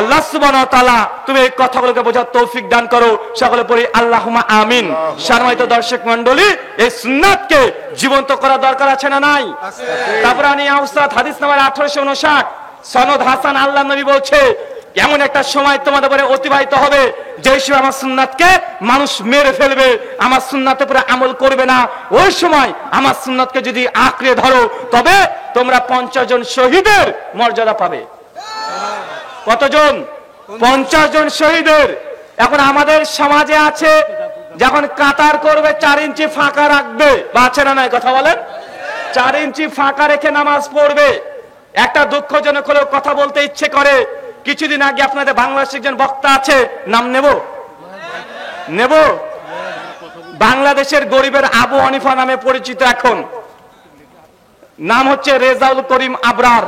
আল্লাহ সুবহানাহু ওয়া তাআলা তুমি এই কথাগুলোকে বোঝার তৌফিক দান করো, সকলে পড়ি আল্লাহুম্মা আমিন। সম্মানিত দর্শক মণ্ডলী, এই সুন্নাতকে জীবন্ত করা দরকার আছে না নাই? তারপরে আমি আউসাদ হাদিস নাম্বার 1859, সনদ হাসান, আল্লাহর নবী বলছে এমন একটা সময় তোমাদের উপরে অতিবাহিত হবে, যে সময় আমার সুন্নাতকে মানুষ মেরে ফেলবে, আমার সুন্নাতের উপরে আমল করবে না। ওই সময় আমার সুন্নাতকে যদি আঁকড়ে ধরো, তবে তোমরা 50 জন শহীদের মর্যাদা পাবে। কতজন? 50 জন শহীদের। এখন আমাদের সমাজে আছে, যখন কাতার করবে 4 ইঞ্চি ফাঁকা রাখবে, বা আছে না নাই, কথা বলেন? 4 ইঞ্চি ফাঁকা রেখে নামাজ পড়বে। একটা দুঃখজনক হলেও কথা বলতে ইচ্ছে করে, কিছুদিন আগে আপনাদের বাংলাদেশের একজন বক্তা আছে, নাম নেব, বাংলাদেশের গরিবের আবু হানিফা নামে পরিচিত, এখন নাম হচ্ছে রেজাউল করিম আবরার।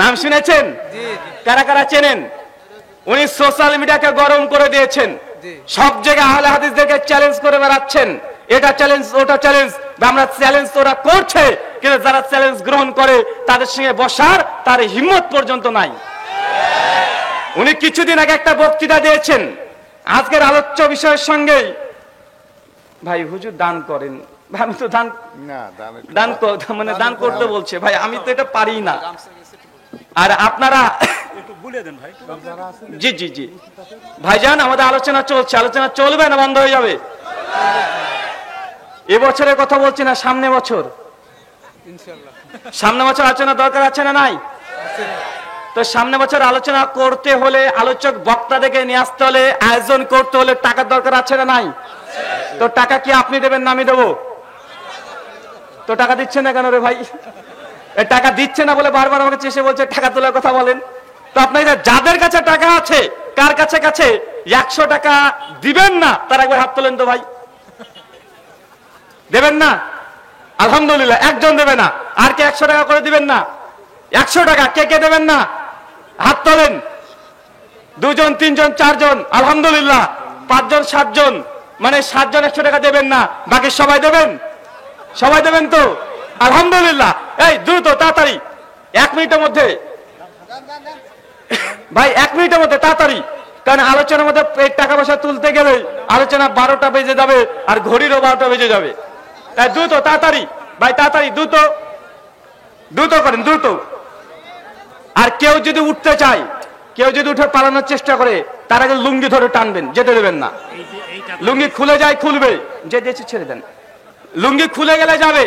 নাম শুনেছেন? কারা কারা চেনেন? উনি সোশ্যাল মিডিয়াকে গরম করে দিয়েছেন, সব জায়গায় আহলে হাদিসদেরকে চ্যালেঞ্জ করে বেড়াচ্ছেন, এটা চ্যালেঞ্জ ওটা চ্যালেঞ্জ। আমরা চ্যালেঞ্জ ওরা করছে, কিন্তু যারা চ্যালেঞ্জ গ্রহণ করে তাদের সঙ্গে বসার তার হিম্মত পর্যন্ত নাই। উনি কিছুদিন আগে একটা বক্তৃতা দিয়েছেন, আজকের আলোচ্য বিষয়ের সঙ্গে, ভাই হুজুর দান করেন, আমি তো দান করতে বলছে, ভাই আমি তো এটা পারি না। আর আপনারা জি জি জি ভাইজান, আমাদের আলোচনা চলছে, আলোচনা চলবে না বন্ধ হয়ে যাবে? এবছরের কথা বলছি না, সামনে বছর, সামনে বছর আলোচনা দরকার আছে না নাই? তো সামনে বছর আলোচনা করতে হলে আলোচক বক্তাদেরকে নিয়ে আসতে হলে আয়োজন করতে হলে টাকার দরকার আছে না নাই? তো টাকা কি আপনি দেবেন না আমি দেবো? তো টাকা দিচ্ছেন না কেন রে ভাই? টাকা দিচ্ছে না বলে বারবার আমাকে চেষে বলছে টাকা তোলার কথা বলেন। তো আপনাদের যাদের কাছে টাকা আছে, কার কাছে কাছে 100 টাকা দিবেন না তার একবার হাত তোলেন তো ভাই। দেবেন না? আলহামদুলিল্লাহ, একজন দেবে না। আর কে 100 টাকা করে দিবেন না? 100 টাকা কে কে দেবেন না হাত তোলেন। 2 জন 3 জন 4 জন, আলহামদুলিল্লাহ। 5 জন 7 জন, মানে 7 জন 100 টাকা দেবেন না, বাকি সবাই দেবেন। সবাই দেবেন তো? আলহামদুলিল্লাহ। এই দ্রুত তাড়াতাড়ি 1 মিনিটের মধ্যে ভাই, 1 মিনিটের মধ্যে তাড়াতাড়ি, কারণ আলোচনার মধ্যে টাকা পয়সা তুলতে গেলে আলোচনা 12টা বেজে যাবে আর ঘড়িরও 12টা বেজে যাবে। তাই দ্রুত তাড়াতাড়ি ভাই, তাড়াতাড়ি দ্রুত দ্রুত করেন, দ্রুত। আর কেউ যদি উঠতে চায়, কেউ যদি উঠে পালানোর চেষ্টা করে, তার আগে লুঙ্গি ধরে টানবেন, যেতে দেবেন না। লুঙ্গি খুলে যায় খুলবে, যে দিয়েছে ছেড়ে দেন। লুঙ্গি খুলে গেলে যাবে,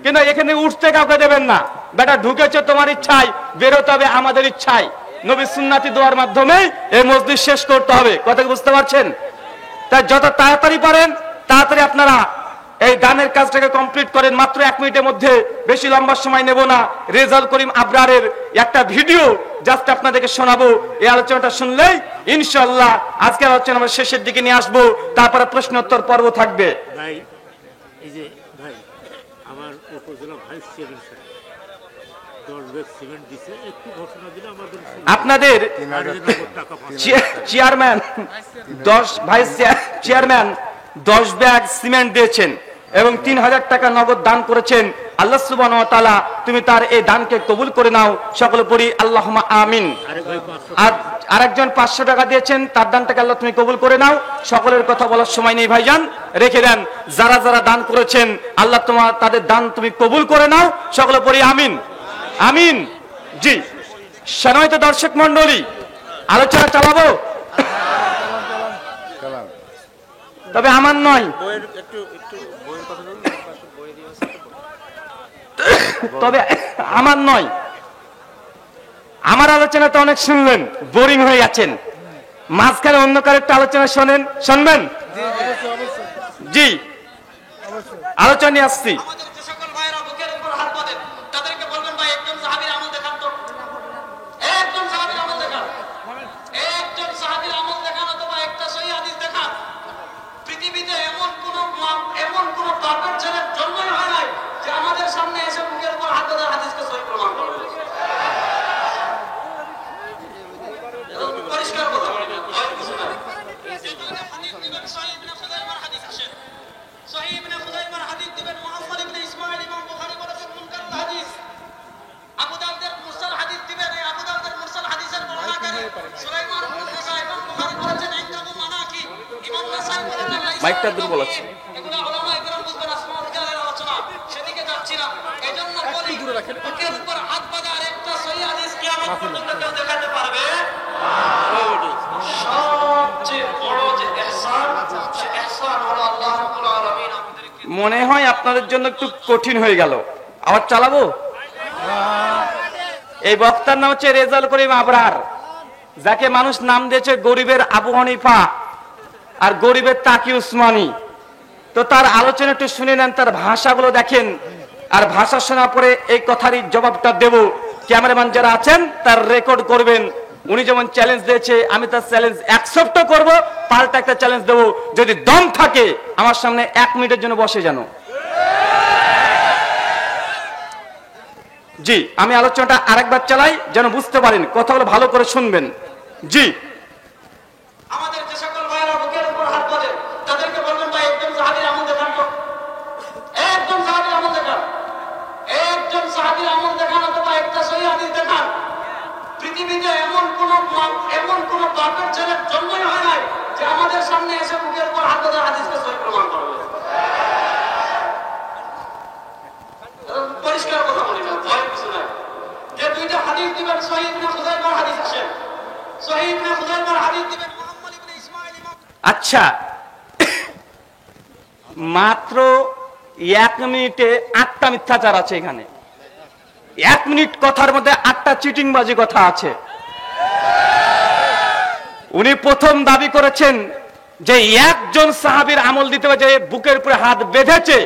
কিন্তু এখানে উঠতে কাউকে দেবেন না। বেটা ঢুকেছে তোমার ইচ্ছায়, বেরোতে হবে আমাদের ইচ্ছায়। নবী সুন্নাতি দোয়ার মাধ্যমে এই মজলিস শেষ করতে হবে। কথা বুঝতে পারছেন? তাই যত তাড়াতাড়ি পারেন তাড়াতাড়ি আপনারা এই দানের কাজটাকে কমপ্লিট করেন। মাত্র 1 মিনিটের মধ্যে, বেশি লম্বা সময় নেব না। রেজাউল করিম আবরারের একটা ভিডিও জাস্ট আপনাদেরকে শোনাবো। এই আলোচনাটা শুনলেই ইনশাআল্লাহ আজকের আলোচনা আমরা শেষের দিকে নিয়ে আসবো। তারপরে প্রশ্নোত্তর পর্ব থাকবে। ভাই, এই যে ভাই, আমার উপজেলা ভাইস চেয়ারম্যান 10 ব্যাগ সিমেন্ট দিছে, একটু ঘোষণা দিলে আমাদের আপনাদের chairman 10 vice chairman 10 bag cement দিয়েছেন এবং 3000 টাকা নগদ দান করেছেন। আল্লাহ সুবহানাহু ওয়া তাআলা তুমি তার এই দানকে কবুল করে নাও। সকলে পড়ি আল্লাহুম্মা আমিন। আর আরেকজন 500 টাকা দিয়েছেন, তার দানটাকে আল্লাহ তুমি কবুল করে নাও। সকলের কথা বলার সময় নেই ভাইজান, রেখে দেন। যারা যারা দান করেছেন আল্লাহ তোমার তাদের দান তুমি কবুল করে নাও। সকলে পড়ি আমিন, আমিন। জি, সম্মানিত দর্শক মণ্ডলী, আলোচনা চালাবো, তবে আমার নয়, তবে আমার নয়। আমার আলোচনা তো অনেক শুনলেন, বোরিং হয়ে গেছেন। মাঝখানে অন্য কারো একটা আলোচনা শোনেন, শুনবেন? জি, আলোচনা নিয়ে আসছি। মাইকটা দূর বলাচ্ছি। মনে হয় আপনাদের জন্য একটু কঠিন হয়ে গেল। আবার চালাবো। এই বক্তার নাম হচ্ছে রেজাউল করিম আবরার, যাকে মানুষ নাম দিয়েছে গরিবের আবু হানিফা আর গরিবের তাকি উসমানী। তো তার আলোচনা একটু শুনে নেন, তার ভাষাগুলো দেখেন, আর ভাষা শোনার পরে এই কথারই জবাবটা দেব। ক্যামেরাম্যান যারা আছেন তার রেকর্ড করবেন। উনি যেমন চ্যালেঞ্জ দিয়েছে, আমি তার চ্যালেঞ্জ অ্যাকসেপ্ট করব, পাল্টা একটা চ্যালেঞ্জ দেব। যদি দম থাকে আমার সামনে 1 মিনিটের জন্য বসে যেন। জি, আমি আলোচনাটা আরেকবার চালাই যেন বুঝতে পারেন, কথাগুলো ভালো করে শুনবেন। জি, আমাদের যে সকল ভাইরা বুকের উপর হাত বাঁধে তাদেরকে বলবেন ভাই একজন সাহাবীর আমল দেখান তো, একজন সাহাবীর আমল দেখান, একজন সাহাবীর আমল দেখান অথবা একটা সহিহ হাদিস দেখান। পৃথিবীতে এমন কোন বাপের ছেলের জন্মই হয় নাই যে আমাদের সামনে এসে বুকের উপর হাত বাঁধে হাদিসকে সহিহ প্রমাণ করবে। পরিষ্কার কথা বলি না, ভয় কিছু নাই। যে দুইটা হাদিস দিবেন, সহিহ ইবনে খুযাইমার হাদিস আছে, সহিহ ইবনে খুযাইমার হাদিস দিবেন মুহাম্মদ ইবনে ইসমাঈল। আচ্ছা, মাত্র 1 মিনিটে 8টা মিথ্যাচার আছে এখানে। 1 মিনিট কথার মধ্যে 8টা চিটিংবাজি কথা আছে। উনি প্রথম দাবি করেছেন যে একজন সাহাবীর আমল দিতে হবে যে বুকের উপরে হাত বেঁধেছে,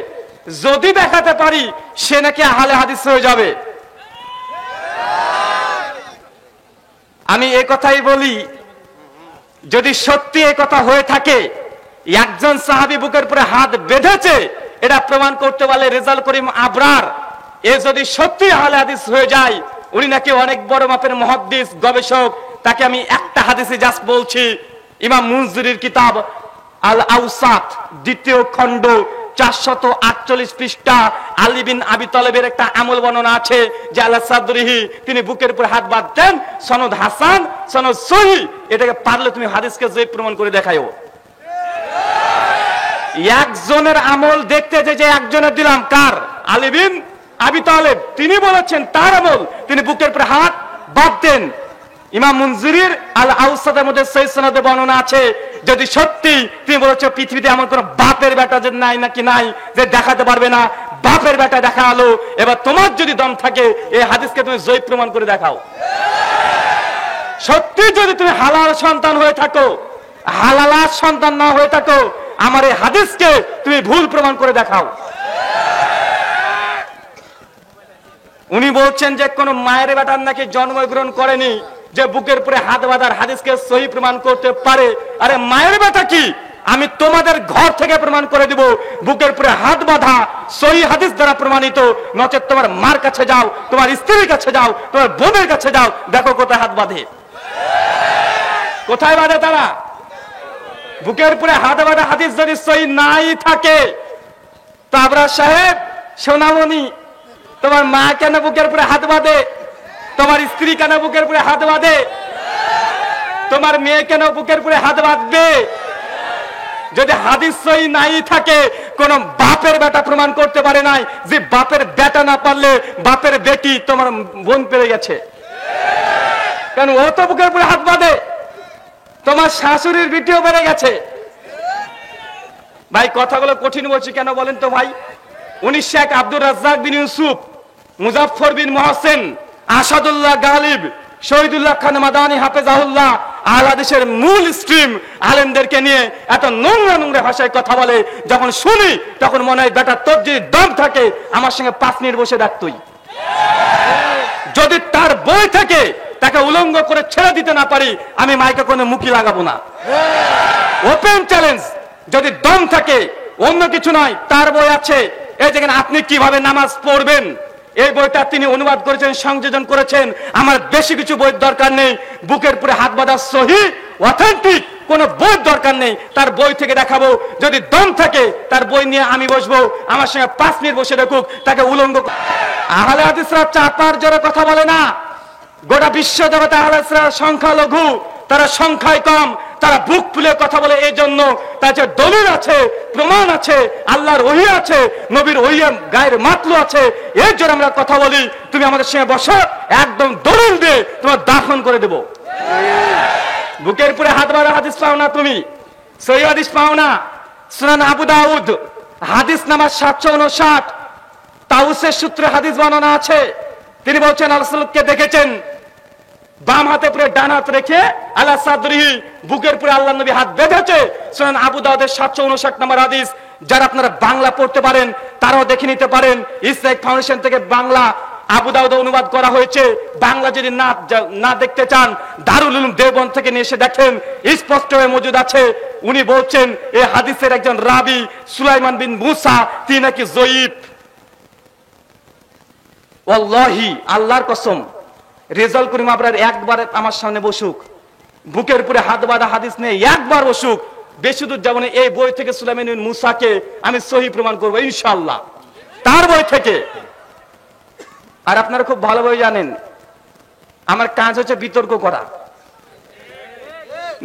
যদি দেখাতে পারি সে নাকি আহলে হাদিস হয়ে যাবে। আমি এই কথাই বলি, যদি সত্যি এই কথা হয়ে থাকে, একজন সাহাবী বুকের উপরে হাত বেঁধেছে, এটা প্রমাণ করতে পারলে রেজাল করিম আবরার এ যদি সত্যি আহলে হাদিস হয়ে যায়, উনি নাকি অনেক বড় মাপের মুহাদ্দিস গবেষক। তাকে আমি একটা হাদিসে জাস্ট বলছি, ইমাম মুনজিরির কিতাব আল আওসাত 2য় খণ্ড 448 পৃষ্ঠা, আলী বিন আবি তালেবের একটা আমল বর্ণনা আছে যে আলা সাদরিহি, তিনি বুকের উপর হাত বাঁধতেন, সনদ হাসান, সনদ সহিহ। এটাকে পারলে তুমি হাদিসকে জয়ীফ প্রমাণ করে দেখাও। একজনের আমল দেখতে যে একজনের দিলাম, কার? আলী বিন আবি তালেব, তিনি বলেছেন তার আমল, তিনি বুকের উপর হাত বাঁধতেন। ইমাম মুনজিরির আল আওসাতের মধ্যে সহিহ সনদে বর্ণনা আছে, যদি সত্যি তুমি বলেছো পৃথিবীতে এমন কোন বাপের বেটা যে নাই নাকি নাই যে দেখাতে পারবে না, বাপের বেটা দেখা আলো। এবার তোমার যদি দম থাকে এই হাদিসকে তুমি জয়ীফ প্রমাণ করে দেখাও। সত্যি যদি তুমি হালাল সন্তান হয়ে থাকো, হালালাত সন্তান না হয়ে থাকো, আমার এই হাদিসকে তুমি ভুল প্রমাণ করে দেখাও। উনি বলছেন যে কোন মায়ের বেটার নাকি জন্মগ্রহণ করেনি যে বুকের উপরে হাত বাঁধার হাদিসকে সহি প্রমাণ করতে পারে। আরে মায়ের বেটা কি, আমি তোমাদের ঘর থেকে প্রমাণ করে দিব বুকের উপরে হাত বাঁধা সহি হাদিস দ্বারা প্রমাণিত। নচেত তোমার মার কাছে যাও, তোমার স্ত্রীর কাছে যাও, তোমার বোনের কাছে যাও, দেখো কোথায় হাত বাঁধে। কোথায় বাঁধে তারা? বুকের উপরে হাত বাঁধা হাদিস যদি সহি নাই থাকে, তো আবরার সাহেব, সোনামণি, তোমার মা কেন বুকের উপরে হাত বাঁধে? তোমার স্ত্রী কেন বুকের উপরে হাত বাঁধে? তোমার মেয়ে কেন বুকের উপরে হাত বাঁধবে? যদি হাদিস সহি নাই থাকে, কোন বাপের বেটা প্রমাণ করতে পারে নাই যে বাপের বেটা না পারলে বাপের বেটি তোমার বোন পেরে গেছে, কেন ও তো বুকের উপরে হাত বাঁধে। তোমার শাশুড়ির বেটিও বেড়ে গেছে। ভাই কথাগুলো কঠিন বলছি কেন বলেন তো ভাই? 1901 আব্দুর রাজ্জাক বিন ইউসুফ, মুজাফফর বিন মুহসিন, আসাদুল্লাহ গালিব, শহীদুল্লাহ খান মাদানী হাফেজাহুল্লাহ, আহলে হাদিসের মূল স্ট্রিম আলেমদেরকে নিয়ে এত নোংরা নোংরা ভাষায় কথা বলে, যখন শুনি তখন মনে হয় বেটা তোর যদি দম থাকে আমার সঙ্গে 5 মিনিট বসে দেখ তুই। যদি তার বই থেকে তাকে উলঙ্গ করে ছেড়ে দিতে না পারি, আমি মাইকে কোনো মুখি লাগাবো না। ওপেন চ্যালেঞ্জ, যদি দম থাকে, অন্য কিছু নয়, তার বই আছে। এই যেখানে আপনি কিভাবে নামাজ পড়বেন, এই বইটা তিনি অনুবাদ করেছেন, সংযোজন করেছেন। আমার বেশি কিছু বইয়ের দরকার নেই। বুকের উপরে হাত বাঁধা সহি অথেন্টিক কোন বইয়ের দরকার নেই, তার বই থেকে দেখাবো। যদি দম থাকে তার বই নিয়ে আমি বসবো, আমার সঙ্গে 5 মিনিট বসে দেখুক, তাকে উলঙ্গ। আহলে হাদিসরা চাপার জোরে কথা বলে না। গোটা বিশ্ব জগতে আহলে হাদিসরা সংখ্যালঘু, তারা সংখ্যায় কম, তারা বুক ফুলে কথা বলে। এই জন্য তাদের দলিল আছে, প্রমাণ আছে, আল্লাহর ওহী আছে, নবীর ওহী গায়ের মাতলু আছে। এর জন্য আমরা কথা বলি। তুমি আমাদের সঙ্গে বসো, একদম দলিল দিয়ে তোমার দাফন করে দেব। বুকের উপরে হাত বাঁধা হাদিস পাও না, তুমি সহিহ হাদিস পাও না। সুনান আবু দাউদ হাদিস নাম্বার 759, তাউসের সূত্রে হাদিস বর্ণনা আছে। তিনি বলছেন আল্লাহকে দেখেছেন বাম হাতে পরে ডান হাত রেখে আলা সাদরিহি, বুকের পরে আল্লাহ নবী হাত বেঁধেছে। সুনান আবু দাউদের 759 নম্বর হাদিস। যারা আপনারা বাংলা পড়তে পারেন তারাও দেখে নিতে পারেন। ইসলামিক ফাউন্ডেশন থেকে বাংলা আবু দাউদ অনুবাদ করা হয়েছে। বাংলা যদি না দেখতে চান, দারুল উলুম দেওবন্দ থেকে নিয়ে এসে দেখেন, স্পষ্ট হয়ে মজুদ আছে। উনি বলছেন এই হাদিসের একজন রাবি সুলাইমান বিন মুসা, তিনি নাকি জয়ীফ। ওয়াল্লাহি, আল্লাহর কসম, রেজাল করিম আবরার একবার আমার সামনে বসুক, বুকের উপরে হাত বাঁধা হাদিস নিয়ে একবার বসুক, বেশি দূর যাব না। এই বই থেকে সুলাইমান বিন মুসাকে আমি সহি প্রমাণ করব ইনশাআল্লাহ, তার বই থেকে। আর আপনারা খুব ভালোভাবে জানেন আমার কাজ হচ্ছে বিতর্ক করা।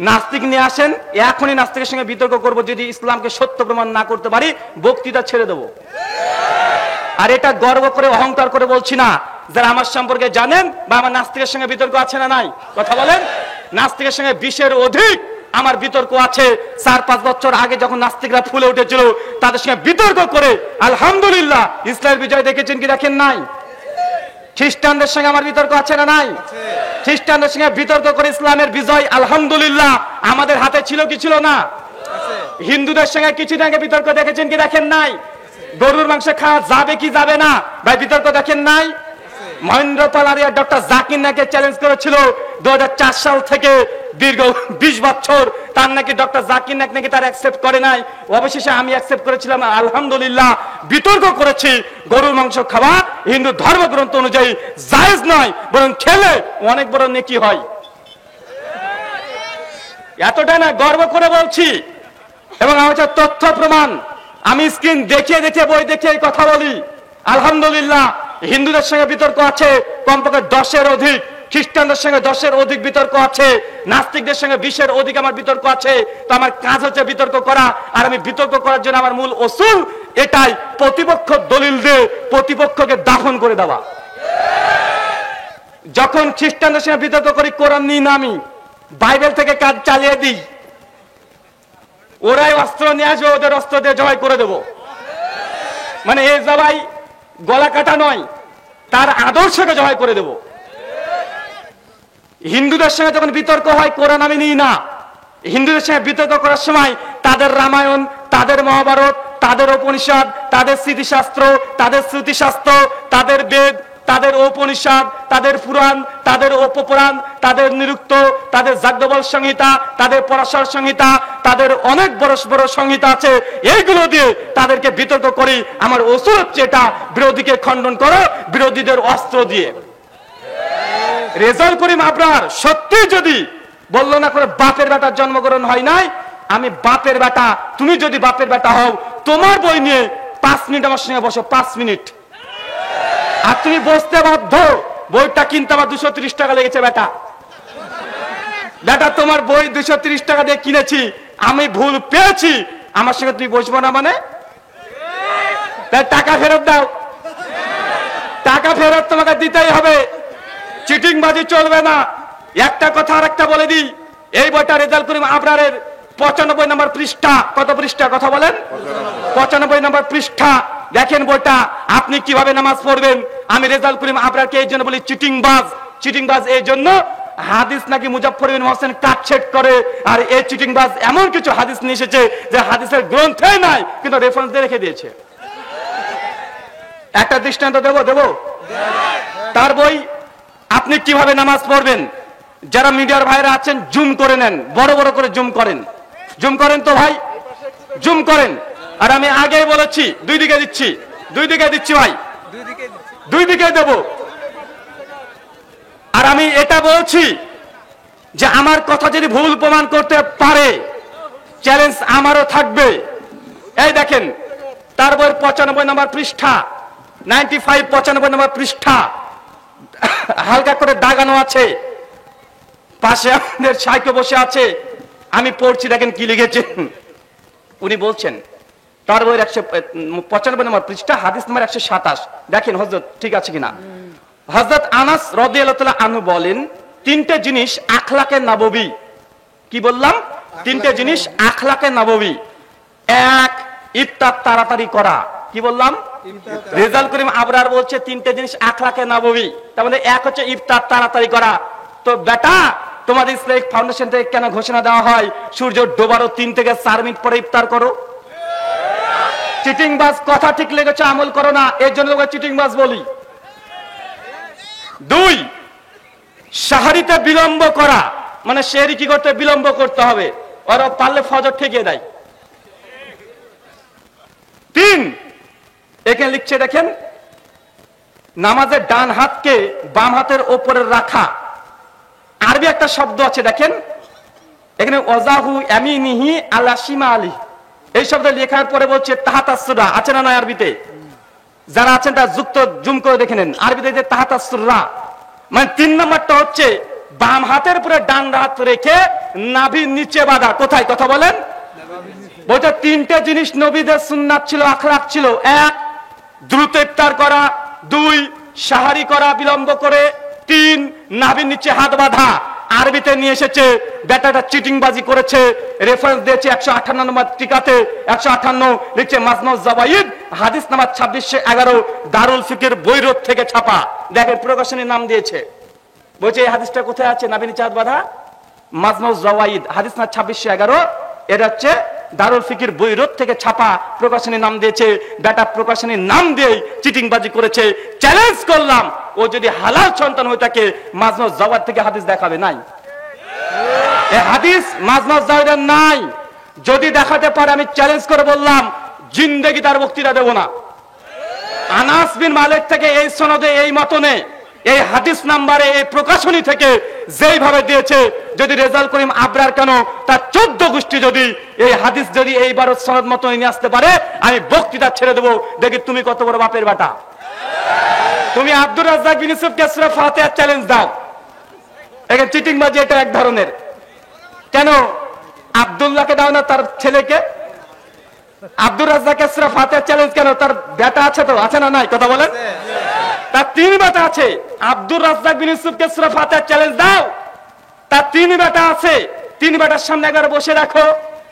নাস্তিক নিয়ে আসেন, এখনই নাস্তিকের সঙ্গে বিতর্ক করব। যদি ইসলামকে সত্য প্রমাণ না করতে পারি, বক্তৃতা ছেড়ে দেব। আর এটা গর্ব করে অহংকার করে বলছি না। যারা আমার সম্পর্কে জানেন বা আমার নাস্তিকের সঙ্গে বিতর্ক আছে না নাই, কথা বলেন। নাস্তিকের সঙ্গে 20-এর অধিক আমার বিতর্ক আছে। 4-5 বছর আগে যখন নাস্তিকরা ফুলে উঠেছিল, তাদের সঙ্গে বিতর্ক করে আলহামদুলিল্লাহ ইসলামের বিজয় দেখেছেন কি দেখেন নাই? খ্রিস্টানদের সঙ্গে আমার বিতর্ক আছে না নাই? খ্রিস্টানদের সঙ্গে বিতর্ক করে ইসলামের বিজয় আলহামদুলিল্লাহ আমাদের হাতে ছিল কি ছিল না? হিন্দুদের সঙ্গে কিছুদিন আগে বিতর্ক দেখেছেন কি দেখেন নাই? গরুর মাংস খাওয়া যাবে কি যাবে না ভাই, বিতর্ক দেখেন নাই? মহেন্দ্র পাল আর ডক্টর জাকির নাকি চ্যালেঞ্জ করেছিল 2004 সাল থেকে দীর্ঘ 20 বছর, তার নাকি ডক্টর জাকির নাকি তার অ্যাকসেপ্ট করে নাই। অবশেষে আমি অ্যাকসেপ্ট করেছিলাম, আলহামদুলিল্লাহ। বিতর্ক করেছি, গরুর মাংস খাওয়া হিন্দু ধর্মগ্রন্থ অনুযায়ী জায়েজ নয়, বরং খেলে অনেক বড় নেকি হয়। এতটা না, গর্ব করে বলছি, এবং আমার তথ্য প্রমাণ আমি স্ক্রিন দেখিয়ে দেখিয়ে বই দেখিয়ে কথা বলি। আলহামদুলিল্লাহ হিন্দুদের সঙ্গে বিতর্ক আছে কমপক্ষে 10-এর অধিক, খ্রিস্টানদের সঙ্গে 10-এর অধিক বিতর্ক আছে, নাস্তিকদের সঙ্গে 20-এর অধিক আমার বিতর্ক আছে। তো আমার কাজ হচ্ছে বিতর্ক করা, আর আমি বিতর্ক করার জন্য আমার মূল অসুল এটাই, প্রতিপক্ষ দলিল দিয়ে প্রতিপক্ষকে দাফন করে দেওয়া। যখন খ্রিস্টানদের সঙ্গে বিতর্ক করি, কোরআন নিই না, আমি বাইবেল থেকে কাজ চালিয়ে দিই। ওরাই অস্ত্র নিয়ে আসবে, ওদের অস্ত্র দিয়ে জবাই করে দেব। মানে এই জবাই গলা কাটা নয়, তার আদর্শকে জবাই করে দেব। হিন্দুদের সঙ্গে যখন বিতর্ক হয়, কোরআন আমি নিই না। হিন্দুদের সঙ্গে বিতর্ক করার সময় তাদের রামায়ণ, তাদের মহাভারত, তাদের উপনিষদ, তাদের স্মৃতিশাস্ত্র, তাদের শ্রুতিশাস্ত্র, তাদের বেদ, তাদের উপনিষদ, তাদের পুরাণ, তাদের উপপুরাণ, তাদের নিরুক্ত, তাদের যাজ্ঞবল সংহিতা, তাদের পরাশর সংহিতা, তাদের অনেক বড় বড় সংহিতা আছে। এইগুলো দিয়ে তাদেরকে বিতর্ক করি। আমার অসুর হচ্ছে এটা, বিরোধীকে খণ্ডন করো বিরোধীদের অস্ত্র দিয়ে। রেজাউল করিম আবরার সত্যি যদি বললো না করে বাপের বেটার জন্মগ্রহণ হয় নাই, আমি বাপের বেটা, তুমি যদি বাপের বেটা হও, তোমার বই নিয়ে 5 মিনিট আমার সঙ্গে বসো, 5 মিনিট। আর তুমি বসতে বাধ্য, বইটা কিনতে আমার 230 টাকা লেগেছে। বেটা বেটা তোমার বই 230 টাকা দিয়ে কিনেছি, আমি ভুল পেয়েছি, আমার সঙ্গে তুমি বসবো না মানে? তাই টাকা ফেরত দাও, টাকা ফেরত তোমাকে দিতেই হবে। চিটিংবাজি চলবে না। একটা কথা আর একটা বলে দিই, এই বইটা রেজাউল করিম আবরারের 95 নম্বর পৃষ্ঠা। কত পৃষ্ঠা কথা বলেন? 95 নম্বর পৃষ্ঠা। দেখেন বইটা, আপনি কিভাবে নামাজ পড়বেন। আমি রেজাউল করিম আবরারকে এই জন্য বলি চিটিংবাজ। চিটিংবাজ এই জন্য, হাদিস নাকি মুজাফফর বিন হোসেন কাটছেট করে, আর এই চিটিংবাজ এমন কিছু হাদিস নিয়ে এসেছে যে হাদিসের গ্রন্থে নাই, কিন্তু রেফারেন্স দিয়ে রেখে দিয়েছে। একটা দৃষ্টান্ত দেব। তার বই আপনি কিভাবে নামাজ পড়বেন। যারা মিডিয়ার ভাইরা আছেন, জুম করে নেন, বড় বড় করে জুম করেন। জুম করেন তো ভাই, জুম করেন। আর আমি আগেই বলেছি, দুই দিকে দিচ্ছি, দুই দিকে দিচ্ছি ভাই, দুই দিকে দেব। আর আমি এটা বলছি যে আমার কথা যদি ভুল প্রমাণ করতে পারে, চ্যালেঞ্জ আমারও থাকবে। এই দেখেন তার বইয়ের 95 নম্বর পৃষ্ঠা, 95 নম্বর পৃষ্ঠা, হালকা করে দাগানো আছে। পাশে আমাদের সাইকে বসে আছে, আমি পড়ছি, দেখেন কি লিখেছেন। উনি বলছেন, তার বইয়ের 195 নম্বর পৃষ্ঠা, হাদিস নম্বর 127। দেখেন হযরত ঠিক আছে কিনা। হযরত আনাস রাদিয়াল্লাহু তাআলা আনহু বলেন, 3টে জিনিস আখলাকে নববী। কি বললাম? 3টে জিনিস আখলাকে নববী। 1, ইফতার তাড়াতাড়ি করা। কি বললাম? রেজাউল করিম আবরার বলছে 3টে জিনিস আখলাকে নববী। তার মধ্যে 1 হচ্ছে ইফতার তাড়াতাড়ি করা। তো বেটা, তোমাদের ইসলামিক ফাউন্ডেশন থেকে কেন ঘোষণা দেওয়া হয় সূর্য ডোবারও 3 থেকে 4 মিনিট পরে ইফতার করো? চিটিংবাজ, কথা ঠিক লেগেছে, আমল করো না, এর জন্য তোকে চিটিংবাজ বলি। 2, সাহারিতে বিলম্ব করা, মানে সেহরি কি করতে বিলম্ব করতে হবে, ওরা পারলে ফজর ঠেকিয়ে দেয়। 3, এখানে লিখছে দেখেন, নামাজের ডান হাতকে বাম হাতের ওপরে রাখা। আরবি একটা শব্দ আছে দেখেন এখানে, ওয়াজাহু ইয়ামিনিহি আলা শিমালি। এই শব্দ লেখার পরে বলছে তাহাতাসসুরা, আছে না নয় আরবিতে? যারা আছেন তারা যুক্ত জুম করে দেখে নেন, আরবিতে যে তাহাতাসসুরা, মানে 3 নম্বরটা হচ্ছে বাম হাতের উপরে ডান হাত রেখে নাভির নিচে বাঁধা। কোথায় কথা বলেন? বলতে 3টে জিনিস নবীদের সুন্নাত ছিল, আখলাক ছিল। 1, দ্রুত ইফতার করা। 2, সাহারি করা বিলম্ব করে। 3, নাভির নিচে হাত বাঁধা। আরবিতে নিয়ে এসেছে, বেটাটা চিটিংবাজি করেছে, রেফারেন্স দিয়েছে 158 নম্বর টিকাতে 158 লিখছে মাজমুজ জাওয়াইদ হাদিস নাম্বার 2611 দারুল ফিকির বৈরত থেকে ছাপা। দেখেন প্রকাশনীর নাম দিয়েছে, বলছে এই হাদিসটা কোথায় আছে, নাবিনী চাঁদ বাঁধা মাজমুজ জাওয়াইদ হাদিস নাম্বার 2611, এটা হচ্ছে দারুল ফিকির বৈরত থেকে ছাপা, প্রকাশনীর নাম দিয়েছে। বেটা প্রকাশনীর নাম দিয়ে চিটিংবাজি করেছে। চ্যালেঞ্জ করলাম, ও যদি হালাল সন্তান হয়ে থাকে মাজমুজ জাওয়াইদ থেকে হাদিস দেখাবে। নাই এই হাদিস মাজমুজ জাওয়াইদের নাই। যদি দেখাতে পারে আমি চ্যালেঞ্জ করে বললাম জিন্দেগি তার বক্তৃতা দেব না। আনাস বিন মালিক থেকে এই সনদে এই মতনে এই হাদিস নাম্বারে এই প্রকাশনী থেকে যেইভাবে দিয়েছে, যদি রেজাল করিম আবরার কেন তার 14 গোষ্ঠী যদি এই হাদিস যদি এইবার সনদ মতো নিয়ে আসতে পারে, আমি বক্তৃতা ছেড়ে দেবো। দেখি তুমি কত বড় বাপের বেটা। তুমি আব্দুর রাজ্জাক বিন ইউসুফকে সূরা ফাতিহা চ্যালেঞ্জ দাও, এখানে চিটিংবাজি এটা এক ধরনের। কেন আব্দুল্লাহকে দাও না তার ছেলেকে? আব্দুর রাজ্জাককে সূরা ফাতিহা চ্যালেঞ্জ কেন? তার বেটা আছে তো, আছে না নাই? কথা বলেন। তার 3 বেটা আছে। আব্দুর রাজ্জাক বিন ইউসুফকে সূরা ফাতিহা চ্যালেঞ্জ দাও, তার 3 বেটা আছে। 3 বেটার সামনে একবার বসে রাখো,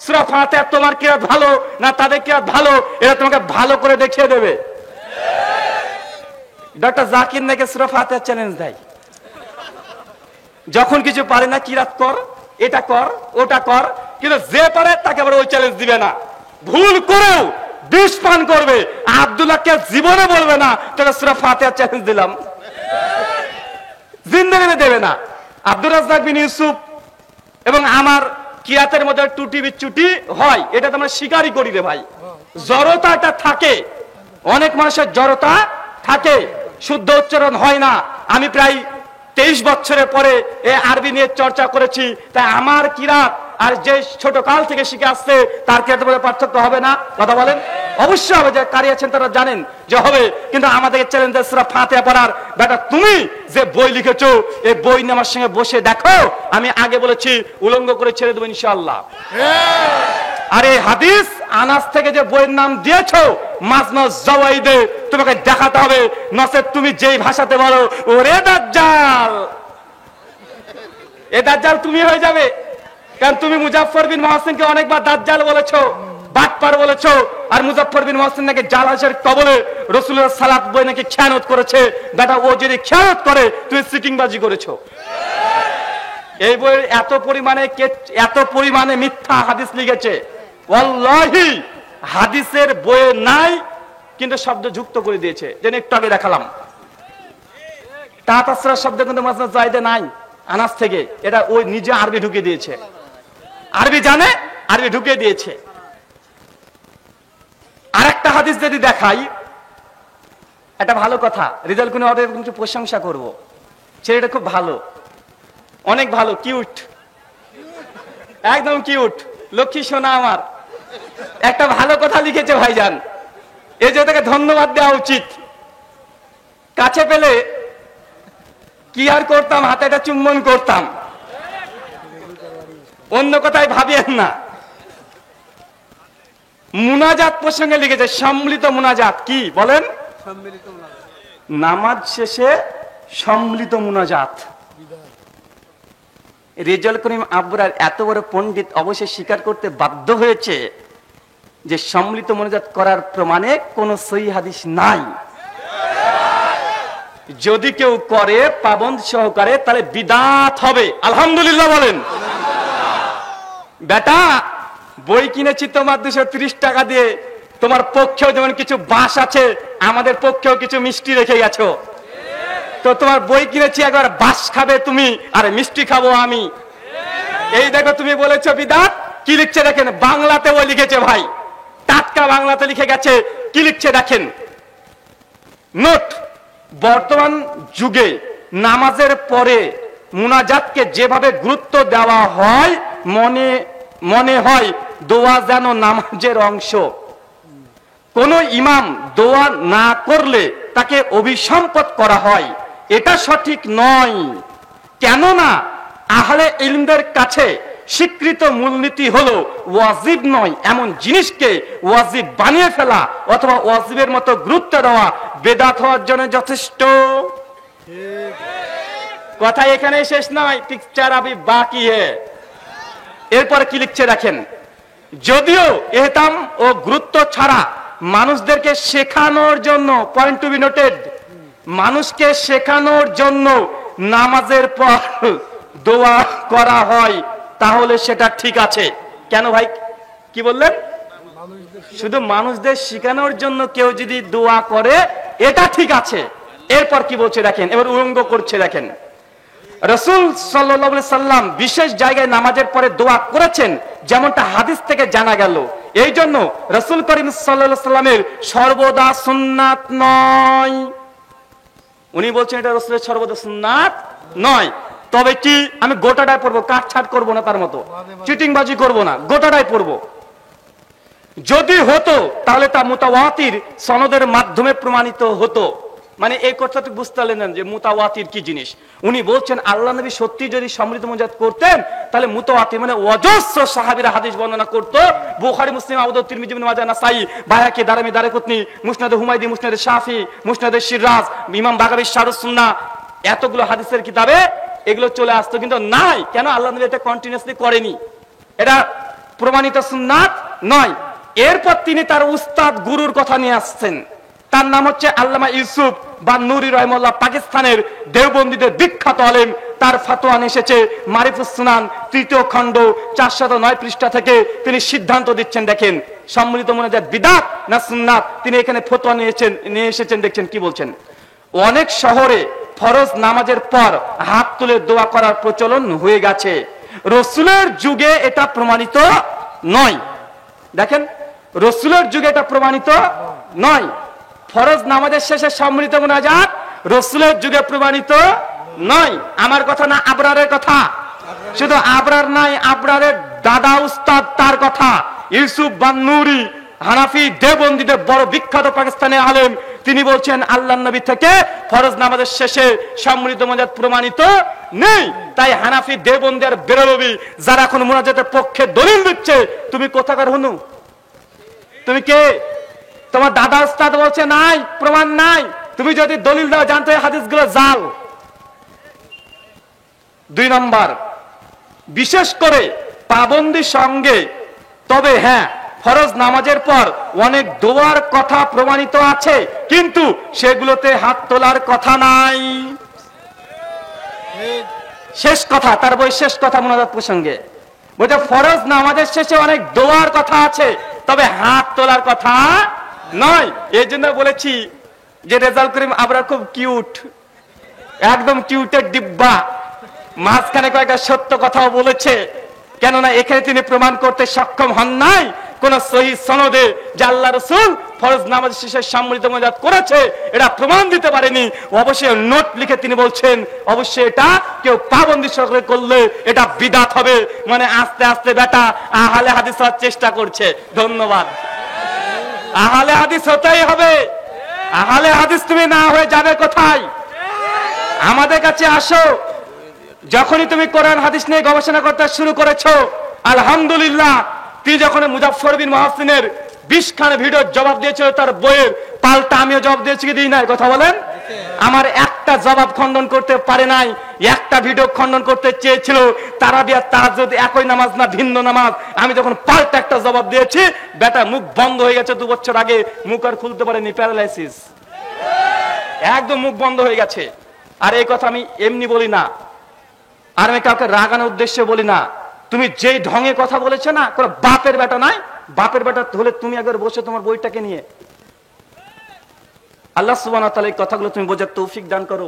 সূরা ফাতিহা তোমার কিরাত ভালো না তাদের কিরাত ভালো, এরা তোমাকে ভালো করে দেখিয়ে দেবে। ডক্টর জাকির নাকি সূরা ফাতিহা চ্যালেঞ্জ দেয়, যখন কিছু পারে না কিরাত কর, এটা কর, ওটা কর, কিন্তু যে পারে তাকে আবার ওই চ্যালেঞ্জ দিবে না। ভুল করেও বিষ পান করবে, আব্দুল্লাহকে জীবনে বলবে না তোকে সূরা ফাতিহা চ্যালেঞ্জ দিলাম, জিন্দেগিতে দেবে না। আব্দুর রাজ্জাক বিন ইউসুফ এবং আমার কিরাতের মধ্যে টুটি বিচ্যুটি হয়, এটা তো আমরা স্বীকারই করি রে ভাই। জড়তাটা থাকে, অনেক মানুষের জড়তা থাকে, শুদ্ধ উচ্চারণ হয় না। আমি প্রায় 23 বছরের পরে এই আরবি নিয়ে চর্চা করেছি, তাই আমার কিরাত আর যে ছোট কাল থেকে শিখে আসছে তার কিরাতের মধ্যে পার্থক্য হবে না? কথা বলেন। অবশ্যই হবে, যে কারি আছেন তারা জানেন যে হবে। কিন্তু আমাদেরকে চ্যালেঞ্জ সূরা ফাতিহা পড়ার, বেটা তুমি যে বই লিখেছো এই বই নিয়ে আমার সঙ্গে বসে দেখো, আমি আগে বলেছি উলঙ্গ করে ছেড়ে দেবো ইনশাআল্লাহ। আর এই হাদিস আনাস থেকে যে বইয়ের নাম দিয়েছো মাজমুজ জাওয়াইদে, তোমাকে দেখাতে হবে, নচেত তুমি যেই ভাষাতে বলো ওরে দাজ্জাল, এ দাজ্জাল তুমি হয়ে যাবে। কারণ তুমি মুজাফফর বিন মুহসিনকে অনেকবার দাজ্জাল বলেছো, বাটপার বলেছো, আর মুজাফফর বিন মুহসিন নাকি জালাশের কবলে রাসূলুল্লাহ সালাত বই নাকি খেয়ানত করেছে। বেটা ও যদি খেয়ানত করে তুমি সিটিংবাজি করেছো। এই বইয়ের এত পরিমাণে মিথ্যা হাদিস লিখেছে, ওয়াল্লাহি হাদিসের বইয়ে নাই, কিন্তু শব্দ যুক্ত করে দিয়েছে। যেন একটু আগে দেখালাম, তাতাসরা শব্দ কিন্তু মাজমুজ জাওয়াইদে নাই আনাস থেকে, এটা ওই নিজে আরবি ঢুকিয়ে দিয়েছে। আরবি জানে, আরবি ঢুকিয়ে দিয়েছে। আরেকটা হাদিস যদি দেখাই, এটা ভালো কথা, রিজাল কোন অর্ডার কিন্তু প্রশংসা করব। ছেলেটা খুব ভালো, অনেক ভালো, কিউট, একদম কিউট, লক্ষ্মী সোনা আমার। একটা ভালো কথা লিখেছে ভাইজান, এই যে তাকে ধন্যবাদ দেওয়া উচিত। কাছে পেলে কি আর করতাম, হাতে একটা চুম্বন করতাম, অন্য কথায় ভাবিয়েন না। মুনাজাত প্রসঙ্গে লিখেছে, সম্মিলিত মুনাজাত। কি বলেন? নামাজ শেষে সম্মিলিত মুনাজাত। রেজাল করিম আবরার এত বড় পণ্ডিত অবশ্যই স্বীকার করতে বাধ্য হয়েছে যে সম্মিলিত মুনাজাত করার প্রমাণে কোনো সহিহ হাদিস নাই। যদি কেউ করে পাবন্দ সহকারে তাহলে বিদআত হবে। আলহামদুলিল্লাহ বলেন। বেটা বই কিনেছি তোমার 230 টাকা দিয়ে, তোমার পক্ষেও যেমন কিছু বাস আছে, আমাদের পক্ষেও কিছু মিষ্টি রেখে গেছো। তো তোমার বই কিনেছি, একবার বাস খাবে তুমি আর মিষ্টি খাবো আমি। এই দেখো তুমি বলেছো বিদআত, কি লিখছে দেখেন, বাংলাতে ও লিখেছে ভাই, টাটকা বাংলাতে লিখে গেছে। কি লিখছে দেখেন, নোট, বর্তমান যুগে নামাজের পরে মুনাজাতকে যেভাবে গুরুত্ব দেওয়া হয়, মনে হয় দোয়া যেন নামাজের অংশ। কোন ইমাম দোয়া না করলে তাকে অভিসম্পদ করা হয়, এটা সঠিক নয়। কেননা আহলে ইলমদের কাছে স্বীকৃত মূলনীতি হলো ওয়াজিব নয় এমন জিনিসকে ওয়াজিব বানিয়ে ফেলা অথবা ওয়াজিবের মতো গুরুত্ব দেওয়া বেদাত হওয়ার জন্য যথেষ্ট। কথা এখানে শেষ নয়, পিকচার আবি বাকি হে। এরপরে কি লিখছে দেখেন, যদিও এহতাম ও গুরুত্ব ছাড়া মানুষদেরকে শেখানোর জন্য, পয়েন্ট টু বি নোটেড, মানুষকে শেখানোর জন্য নামাজের পর দোয়া করা হয়, তাহলে সেটা ঠিক আছে। কেন ভাই, কি বললেন? শুধু মানুষদের শেখানোর জন্য কেউ যদি দোয়া করে এটা ঠিক আছে। এরপর কি বলছে দেখেন, এবার উলঙ্গ করছে দেখেন, রাসূল সাল্লাল্লাহু আলাইহি সাল্লাম বিশেষ জায়গায় নামাজের পরে দোয়া করেছেন, যেমনটা হাদিস থেকে জানা গেল। এই জন্য রাসূল করিম সাল্লাল্লাহু আলাইহি সাল্লামের সর্বদা সুন্নাত নয়। উনি বলছেন এটা রাসূলের সর্বদা সুন্নাত নয়। তবে কি আমি গোটাটাই পড়বো, কাটছাট করবো না, তার মতো চিটিংবাজি করবো না, গোটাটাই পড়বো। যদি হতো তাহলে তা মুতাওয়াতির সনদের মাধ্যমে প্রমাণিত হতো। মানে এই কথাটা বুঝতে পারলেন যে মুতাওয়াতির কি জিনিস। উনি বলছেন আল্লাহ নবী সত্যি যদি সমৃদ্ধ মুজাহিদ করতেন তাহলে মুতাওয়াতির মানে অজস্র সাহাবীরা হাদিস বর্ণনা করত। বুখারী, মুসলিম, আবু দাউদ, তিরমিজি, ইবনে মাজাহ, নাসাই, বাইহাকি, দারমি, দারকুতনি, মুসনাদে হুমায়দি, মুসনাদে শাফি, মুসনাদে সিরাজ, ইমাম বাগাবী শারুস সুন্নাহ, এতগুলো হাদিসের কিতাবে এগুলো চলে আসতো, কিন্তু নাই। কেন? আল্লাহ নবী এটা কন্টিনিউয়াসলি করেনি, এটা প্রমাণিত সুন্নাত নয়। এরপর তিনি তার উস্তাদ গুরুর কথা নিয়ে আসছেন, তার নাম হচ্ছে আল্লামা ইউসুফ বান্নুরি রাহিমাহুল্লাহ, পাকিস্তানের দেওবন্দীদের বিখ্যাত আলেম। তার ফতোয়া এসেছে মারিফুস সুনান 3য় খণ্ড 409 পৃষ্ঠা থেকে। তিনি সিদ্ধান্ত দিচ্ছেন, দেখেন সম্মিলিত মুনাজাত বিদআত না সুন্নাত। তিনি এখানে ফতোয়া নিয়ে এসেছেন, দেখছেন কি বলছেন। অনেক শহরে ফরজ নামাজের পর হাত তুলে দোয়া করার প্রচলন হয়ে গেছে, রাসূলের যুগে এটা প্রমাণিত নয়। দেখেন, রাসূলের যুগে এটা প্রমাণিত নয়। ফরজ নামাজের শেষে সম্মিলিত মুনাজাত রাসূলের যুগে প্রমাণিত নয়। আমার কথা না, আবরারের কথা। শুধু আবরার নাই, আবরারের দাদা উস্তাদ, তার কথা ইউসুফ বান্নুরি, হানাফি দেওবন্দীদের বড় বিখ্যাত পাকিস্তানের আলেম। তিনি বলছেন আল্লাহর নবী থেকে ফরজ নামাজের শেষে সম্মিলিত মুনাজাত প্রমাণিত নেই। তাই হানাফি, দেওবন্দি আর বেরলভী যারা এখন মুনাজাতের পক্ষে দলিল দিচ্ছে, তুমি কোথাকার হনু? তুমি কে? তোমার দাদা উস্তাদ বলছে নাই, প্রমাণ নাই। তুমি যদি দলিল দাও, জানতে হয় হাদিসগুলো জাল। 2 নম্বর, বিশেষ করে পাবন্দি সঙ্গে। তবে হ্যাঁ, ফরজ নামাজের পর অনেক দোয়ার কথা প্রমাণিত আছে, কিন্তু সেগুলোতে হাত তোলার কথা নাই। শেষ কথা, তার বই শেষ কথা মুনাজাত প্রসঙ্গে বলতে, ফরজ নামাজের শেষে অনেক দোয়ার কথা আছে, তবে হাত তোলার কথা নয়। এই জন্য বলেছি যে রেজাল করিম আবরার খুব কিউট, একদম কিউটের ডিব্বা। মাঝখানে কয়েকটা সত্য কথাও বলেছে, কেননা এখানে তিনি প্রমাণ করতে সক্ষম হন নাই কোন সহিহ সনদে যে আল্লাহ রাসূল ফরজ নামাজ শেষে সম্মিলিত মুনাজাত করেছে, এটা প্রমাণ দিতে পারেনি। অবশ্যই নোট লিখে তিনি বলছেন অবশ্যই এটা কেউ পাবন্দি সহকারে করলে এটা বিদআত হবে। মানে আস্তে আস্তে বেটা আহলে হাদিস হওয়ার চেষ্টা করছে। ধন্যবাদ। আহলে হাদিস হতেই হবে। আহলে হাদিস তুমি না হয়ে যাবে কোথায়? আমাদের কাছে আসো। যখনই তুমি কোরআন হাদিস নিয়ে গবেষণা করতে শুরু করেছো, আলহামদুলিল্লাহ, তুই যখন মুজাফফর বিন মুহসিনের 20 খানা ভিডিওর জবাব দিয়েছিল তার বইয়ের, পাল্টা আমিও জবাব দিয়েছি কি দিই নাই? কথা বলেন। আমার একটা জবাব খণ্ডন করতে পারে নাই। একটা ভিডিও খণ্ডন করতে চেয়েছিল, তারাবি আর তাহাজ্জুদ একই নামাজ না ভিন্ন নামাজ। আমি যখন পাল্টা একটা জবাব দিয়েছি, বেটা মুখ বন্ধ হয়ে গেছে। 2 বছর আগে মুখ আর খুলতে পারেনি, প্যারালাইসিস, একদম মুখ বন্ধ হয়ে গেছে। আর এই কথা আমি এমনি বলি না, আর আমি কাউকে রাগানোর উদ্দেশ্যে বলি না। তুমি যেই ঢঙে কথা বলেছো না, কোনো বাপের বেটা নাই। বাপের বেটা হলে তুমি একবার বসে তোমার বইটাকে নিয়ে। আল্লাহ সুবহানাহু ওয়া তাআলা এই কথাগুলো তুমি বোঝার তৌফিক দান করো।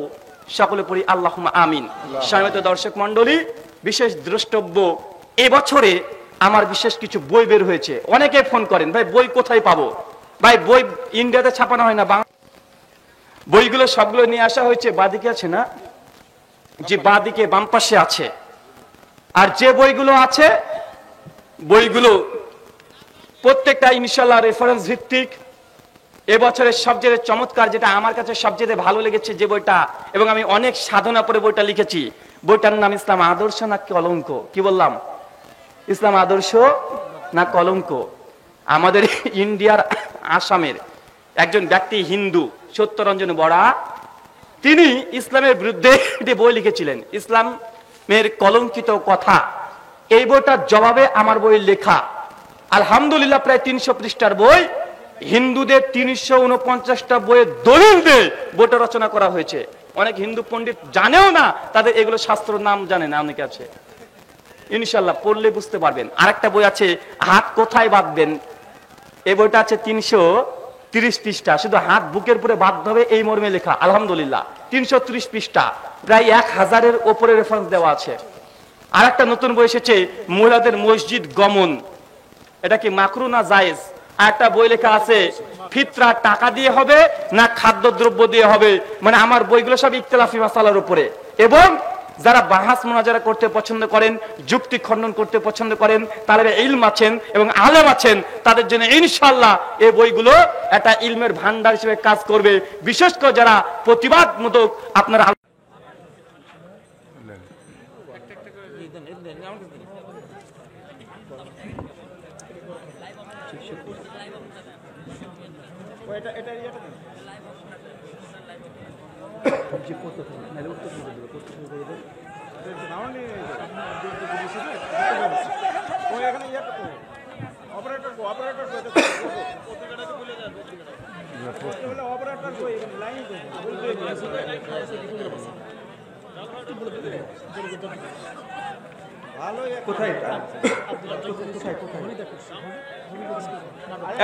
সকলে পড়ি আল্লাহুম্মা আমিন। সম্মানিত দর্শক মণ্ডলী, বিশেষ দ্রষ্টব্য, এবছরে আমার বিশেষ কিছু বই বের হয়েছে। অনেকে ফোন করেন, ভাই বই কোথায় পাবো? ভাই বই ইন্ডিয়াতে ছাপানো হয় না, বইগুলো সবগুলো নিয়ে আসা হয়েছে। বাদিকে আছে না, যে বাদিকে বাম পাশে আছে। আর যে বইগুলো আছে, বইগুলো প্রত্যেকটা ইনশাআল্লাহ রেফারেন্স ভিত্তিক। এবছরের সবচেয়ে চমৎকার, যেটা আমার কাছে সবচেয়ে ভালো লেগেছে যে বইটা, এবং আমি অনেক সাধনা করে বইটা লিখেছি, বইটার নাম ইসলাম আদর্শ না কলঙ্ক। কি বললাম? ইসলাম আদর্শ না কলঙ্ক। আমাদের ইন্ডিয়ার আসামের একজন ব্যক্তি হিন্দু, সত্যরঞ্জন বড়া, তিনি ইসলামের বিরুদ্ধে একটি বই লিখেছিলেন, ইসলামের কলঙ্কিত কথা। এই বইটার জবাবে আমার বই লেখা, আলহামদুলিল্লাহ প্রায় 300 পৃষ্ঠার বই, হিন্দুদের 349টা বইয়ের দলিল দিয়ে বইটা রচনা করা হয়েছে। অনেক হিন্দু পণ্ডিত জানেও না, তাদের এগুলো শাস্ত্র নাম জানে না অনেকে আছে। ইনশাল্লাহ পড়লে বুঝতে পারবেন। আরেকটা বই আছে, হাত কোথায় বাঁধবেন, এই বইটা আছে 330 পৃষ্ঠা, শুধু হাত বুকের উপরে বাঁধতে হবে এই মর্মে লেখা। আলহামদুলিল্লাহ 330 পৃষ্ঠা, প্রায় 1000-এর ওপরে রেফারেন্স দেওয়া আছে। আর একটা নতুন বই এসেছে, মহিলাদের মসজিদ গমন, এটা কি মাকরু না জায়েজ। আর একটা বই লেখা আছে, ফিতরা টাকা দিয়ে হবে না খাদ্যদ্রব্য দিয়ে হবে। মানে আমার বইগুলো সব ইখতিলাফি মাসালার উপরে। এবং যারা বাহাস মুনাজারা করতে পছন্দ করেন, যুক্তি খণ্ডন করতে পছন্দ করেন, তাদের ইলম আছেন এবং আলেম আছেন, তাদের জন্য ইনশাআল্লাহ এই বইগুলো একটা ইলমের ভান্ডার হিসেবে কাজ করবে। বিশেষ করে যারা প্রতিবাদমূলক আপনারা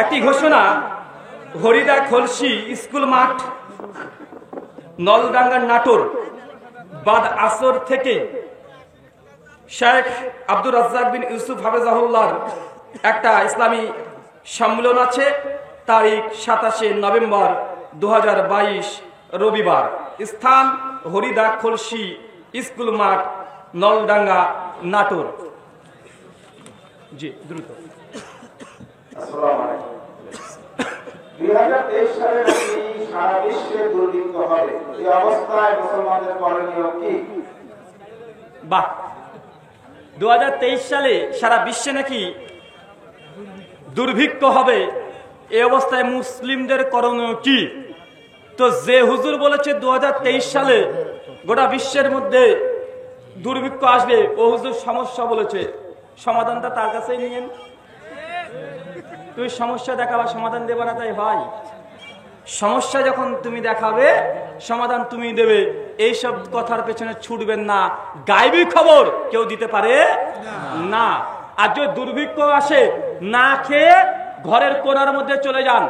একটি ঘোষণা, হরিদা খলসি স্কুল মাঠ, নলডাঙ্গা, নাটোর, বাদ আসর থেকে শেখ আব্দুর রাজ্জাক বিন ইউসুফ হাফেজাহুল্লাহর একটা ইসলামী সম্মেলন আছে। তারিখ 27 নভেম্বর 2022 রবিবার। স্থান হরিদা খলসি স্কুল মাঠ, নলডাঙ্গা, নাটোর। জি দ্রুত। 2023 সালে সারা বিশ্বে দুর্ভিক্ষ হবে, এই অবস্থায় মুসলমানদের করণীয় কি? বাহ, 2023 সালে সারা বিশ্বে নাকি দুর্ভিক্ষ হবে, এই অবস্থায় মুসলিমদের করণীয় কি? তো যে হুজুর বলেছে 2023 সালে গোটা বিশ্বের মধ্যে দুর্ভিক্ষ আসবে, ও হুজুর সমস্যা বলেছে, সমাধানটা তার কাছেই নিয়েন। তুই সমস্যা দেখাবা, সমাধান দেবে না, তাই ভাই সমস্যা যখন তুমি দেখাবে সমাধান তুমি দেবে। এইসব কথার পেছনে ছুটবেন না, গায়েবী খবর কেউ দিতে পারে না। আর যদি দুর্ভিক্ষ আসে, না খেয়ে ঘরের কোণার মধ্যে চলে যান।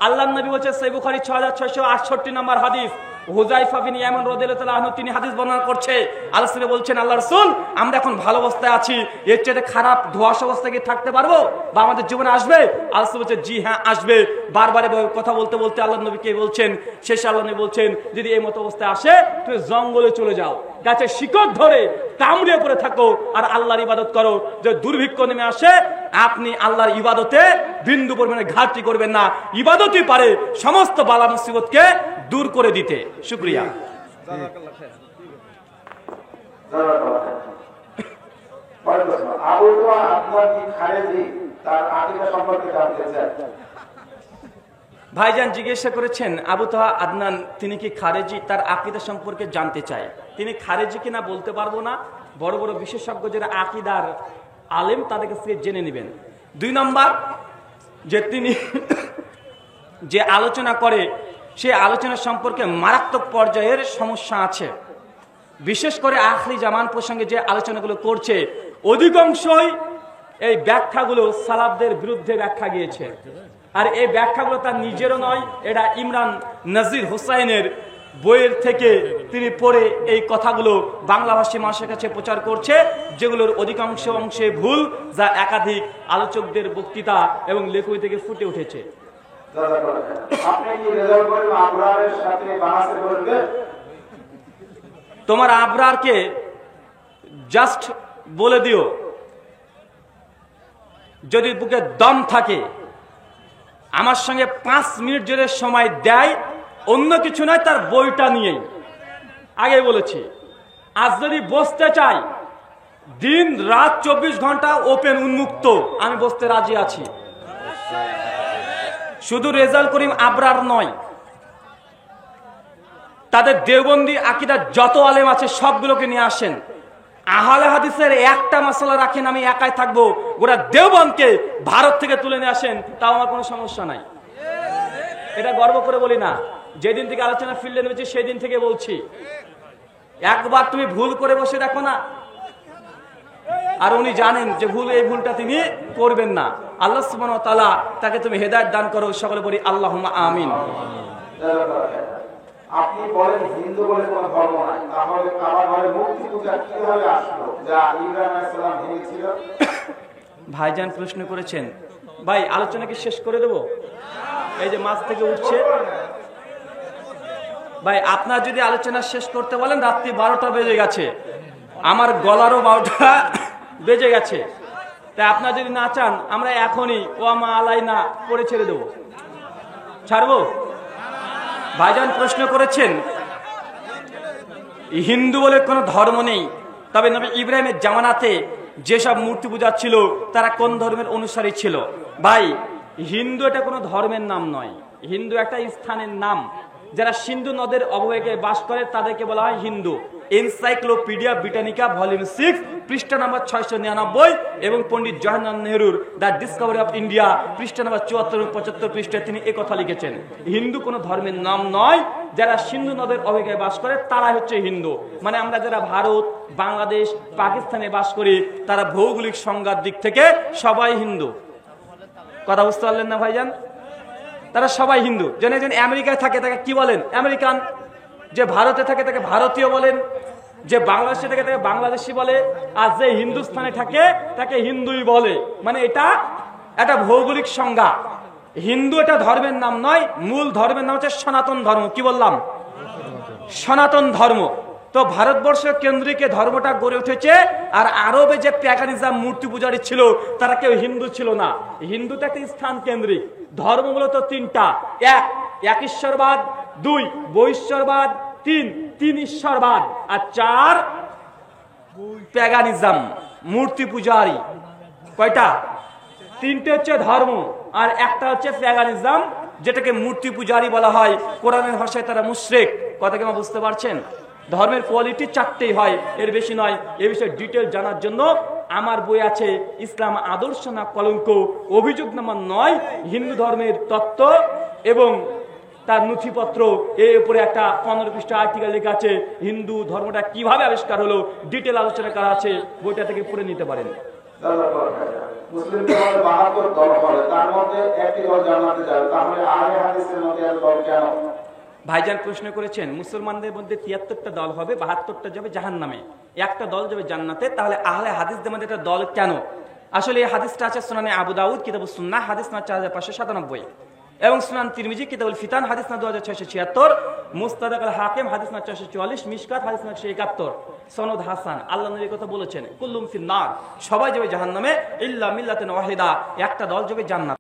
আল্লাহর নবী বলেছে, সহিহ বুখারী 6668 নম্বর হাদিস, হুযায়ফা বিন ইয়ামান রাদিয়াল্লাহু তাআলা আনহু তিনি হাদিস বর্ণনা করছে। আল্লাহ রাসূল বলছেন, আল্লাহর রাসূল আমরা এখন ভালো অবস্থায় আছি, এর চেয়ে খারাপ ধোঁয়াশ অবস্থায় কি থাকতে পারবো বা আমাদের জীবনে আসবে? আল্লাহ রাসূল বলছে, জি হ্যাঁ আসবে। বারবার কথা বলতে বলতে আল্লাহর নবী কে বলছেন, শেষে আল্লাহ নবী বলছেন, যদি এই মতো অবস্থায় আসে তুমি জঙ্গলে চলে যাও, গাছের শিকড় ধরে কামড়ে পড়ে থাকো আর আল্লাহর ইবাদত করো। যে দুর্ভিক্ষ নেমে আসে, আপনি আল্লাহর ইবাদতে বিন্দু পরিমাণে ঘাটতি করবেন না। ইবাদতই পারে সমস্ত বালা মুসিবতকে দূর করে দিতে। শুকরিয়া। আবু তোয়া আদনান কি খারেজি, তার আকীদা সম্পর্কে জানতে চাই। ভাইজান জিজ্ঞাসা করেছেন, আবু তোহা আদনান তিনি কি খারেজি, তার আকীদা সম্পর্কে জানতে চায়। তিনি খারেজি কিনা বলতে পারবো না, বড় বড় বিশেষজ্ঞ যারা আকীদার আলেম তাদের কাছ থেকে জেনে নেবেন। 2 নম্বর, যে তিনি যে আলোচনা করে সে আলোচনা সম্পর্কে মারাত্মক পর্যায়ের সমস্যা আছে। বিশেষ করে আখরি জামান প্রসঙ্গে যে আলোচনাগুলো করছে, অধিকাংশই এই ব্যাখ্যাগুলো সালাফদের বিরুদ্ধে ব্যাখ্যা গিয়েছে। আর এই ব্যাখ্যাগুলো তার নিজেরও নয়, এটা ইমরান নাজির হোসাইনের বইয়ের থেকে তিনি পড়ে এই কথাগুলো বাংলাভাষী মানুষের কাছে প্রচার করছে, যেগুলোর অধিকাংশ অংশে ভুল, যা একাধিক আলোচকদের বক্তৃতা এবং লেখনী থেকে ফুটে উঠেছে। আপনি কি রেজাল্ট করেন আবরারের সাথে বাহাসে বলবেন? তোমার আবরারকে জাস্ট বলে দিও, যদি বুকে দম থাকে আমার সঙ্গে 5 মিনিট জোরে সময় দেয়, অন্য কিছু নয়, তার বইটা নিয়েই। আগে বলেছি, আজ যদি বসতে চাই দিন রাত 24 ঘন্টা ওপেন উন্মুক্ত, আমি বসতে রাজি আছি। শুধু রেজাউল করিম আবরার নয়, তাদের দেওবন্দি আকীদার যত আলেম আছে সবগুলোকে নিয়ে আসেন, আহলে হাদিসের একটা মাসালা রাখেন, আমি একাই থাকবো, গোটা দেওবন্দকে ভারত থেকে তুলে নিয়ে আসেন, তাও আমার কোনো সমস্যা নাই। এটা গর্ব করে বলি না, যেদিন থেকে আলোচনা ফিল্ডে নেমেছি সেই দিন থেকে বলছি। একবার তুমি ভুল করে বসে দেখো না, আর উনি জানেন যে ভুল, এই ভুলটা তিনি করবেন না। আল্লাহ সুবহানাহু ওয়া তাআলা তাকে তুমি হেদায়েত দান করো, সকলে বলি আল্লাহুম্মা আমিন। আপনি বলেন হিন্দু বলে কোনো ধর্ম নাই, তাহলে কাবার ঘরে মূর্তি পূজা কিভাবে আসলো, যা ইব্রাহিম আলাইহিস সালাম ভেঙেছিল? ভাইজান প্রশ্ন করেছেন, ভাই আলোচনা কি শেষ করে দেব? এই যে মাছ থেকে উঠছে ভাই, আপনার যদি আলোচনা শেষ করতে বলেন রাত্রি 12টা বেজে গেছে, আমার গলারও 12টা বেজে গেছে, তাই আপনার যদি না চান আমরা এখনই ওয়ামা আলাইনা পড়ে ছেড়ে দেবো, ছাড়বো? ভাইজান প্রশ্ন করেছেন হিন্দু বলে কোনো ধর্ম নেই, তবে নবী ইব্রাহিমের জামানাতে যেসব মূর্তি পূজা ছিল তারা কোন ধর্মের অনুসারী ছিল? ভাই হিন্দু এটা কোনো ধর্মের নাম নয়, হিন্দু একটা স্থানের নাম। যারা সিন্ধু নদের অববাহিকে বাস করে তাদেরকে বলা হয় হিন্দু। এনসাইক্লোপিডিয়া ব্রিটানিকা ভলিউম 6 পৃষ্ঠা নাম্বার 699 এবং পণ্ডিত জওহরলাল নেহরুর দ্য ডিসকভারি অফ ইন্ডিয়া পৃষ্ঠা নাম্বার 74 এবং 75 পৃষ্ঠায় তিনি একথা লিখেছেন। হিন্দু কোনো ধর্মের নাম নয়, যারা সিন্ধু নদের অববাহিকায় বাস করে তারা হচ্ছে হিন্দু। মানে আমরা যারা ভারত, বাংলাদেশ, পাকিস্তানে বাস করি তারা ভৌগোলিক সংজ্ঞার দিক থেকে সবাই হিন্দু। কথা বুঝতে পারলেন না ভাইজান? তারা সবাই হিন্দু। যেন একজন আমেরিকায় থাকে তাকে কি বলেন? আমেরিকান। যে ভারতে থাকে তাকে ভারতীয় বলেন, যে বাংলাদেশে থাকে তাকে বাংলাদেশি বলে, আর যে হিন্দুস্তানে থাকে তাকে হিন্দুই বলে। মানে এটা একটা ভৌগোলিক সংজ্ঞা। হিন্দু এটা ধর্মের নাম নয়, মূল ধর্মের নাম হচ্ছে সনাতন ধর্ম। কি বললাম? সনাতন ধর্ম। তো ভারতবর্ষ কেন্দ্রিক ধর্মটা গড়ে উঠেছে। আর আরবে যে প্যাগানিজম মূর্তি পূজারী ছিল তারা কেউ হিন্দু ছিল না। হিন্দুতে একটা স্থান কেন্দ্রিক ধর্ম মূলত তিনটা: এক ঈশ্বরবাদ, 2 বহিশ্বরবাদ, 3 ঈশ্বরবাদ, আর 4 প্যাগানিজম মূর্তি পূজারী। কয়টা? 3টে হচ্ছে ধর্ম আর একটা হচ্ছে প্যাগানিজম, যেটাকে মূর্তি পূজারী বলা হয়। কোরআনের ভাষায় তারা মুশরিক। কথা কি আপনারা বুঝতে পারছেন? ধর্মের কোয়ালিটি 4টেই হয়, এর বেশি নয়। এ বিষয়ে ডিটেল জানার জন্য আমার বই আছে ইসলাম আদর্শ না কলঙ্ক, অভিযোগ নাম্বার 9, হিন্দু ধর্মের তত্ত্ব এবং তার নথিপত্র। এর উপরে একটা 15 পৃষ্ঠা আর্টিকেল লেখা আছে, হিন্দু ধর্মটা কিভাবে আবিষ্কার হলো, ডিটেল আলোচনা করা আছে, বইটা থেকে পড়ে নিতে পারেন। মুসলিমদের মধ্যে 72 দল হবে, তার মধ্যে একটি দল জান্নাতে যাবে, তাহলে আহলে হাদিসের মধ্যে এত দল কেন? ভাইজান প্রশ্ন করেছেন মুসলমানদের মধ্যে 73টা দল হবে, 72টা যাবে জাহান্নামে, একটা দল যাবে জান্নাতে, তাহলে আহলে হাদিসদের মধ্যে একটা দল কেন? আসলে এই হাদিসটা আছে সুনানে আবু দাউদ কিতাবুস সুন্নাহ হাদিস নাম্বার 4597 এবং সুনান তিরমিজি কিতাবুল ফিতান হাদিস নাম্বার 2676, মুস্তাদরাক আল হাকিম হাদিস নাম্বার 444, মিশকাত হাদিস নাম্বার 171, সনদ হাসান। আল্লাহ নবী কথা বলেছেন কুল্লুম ফিন নার, সবাই যাবে জাহান্নামে ইল্লা মিল্লাতুন ওয়াহিদা, একটা দল যাবে জান্নাত।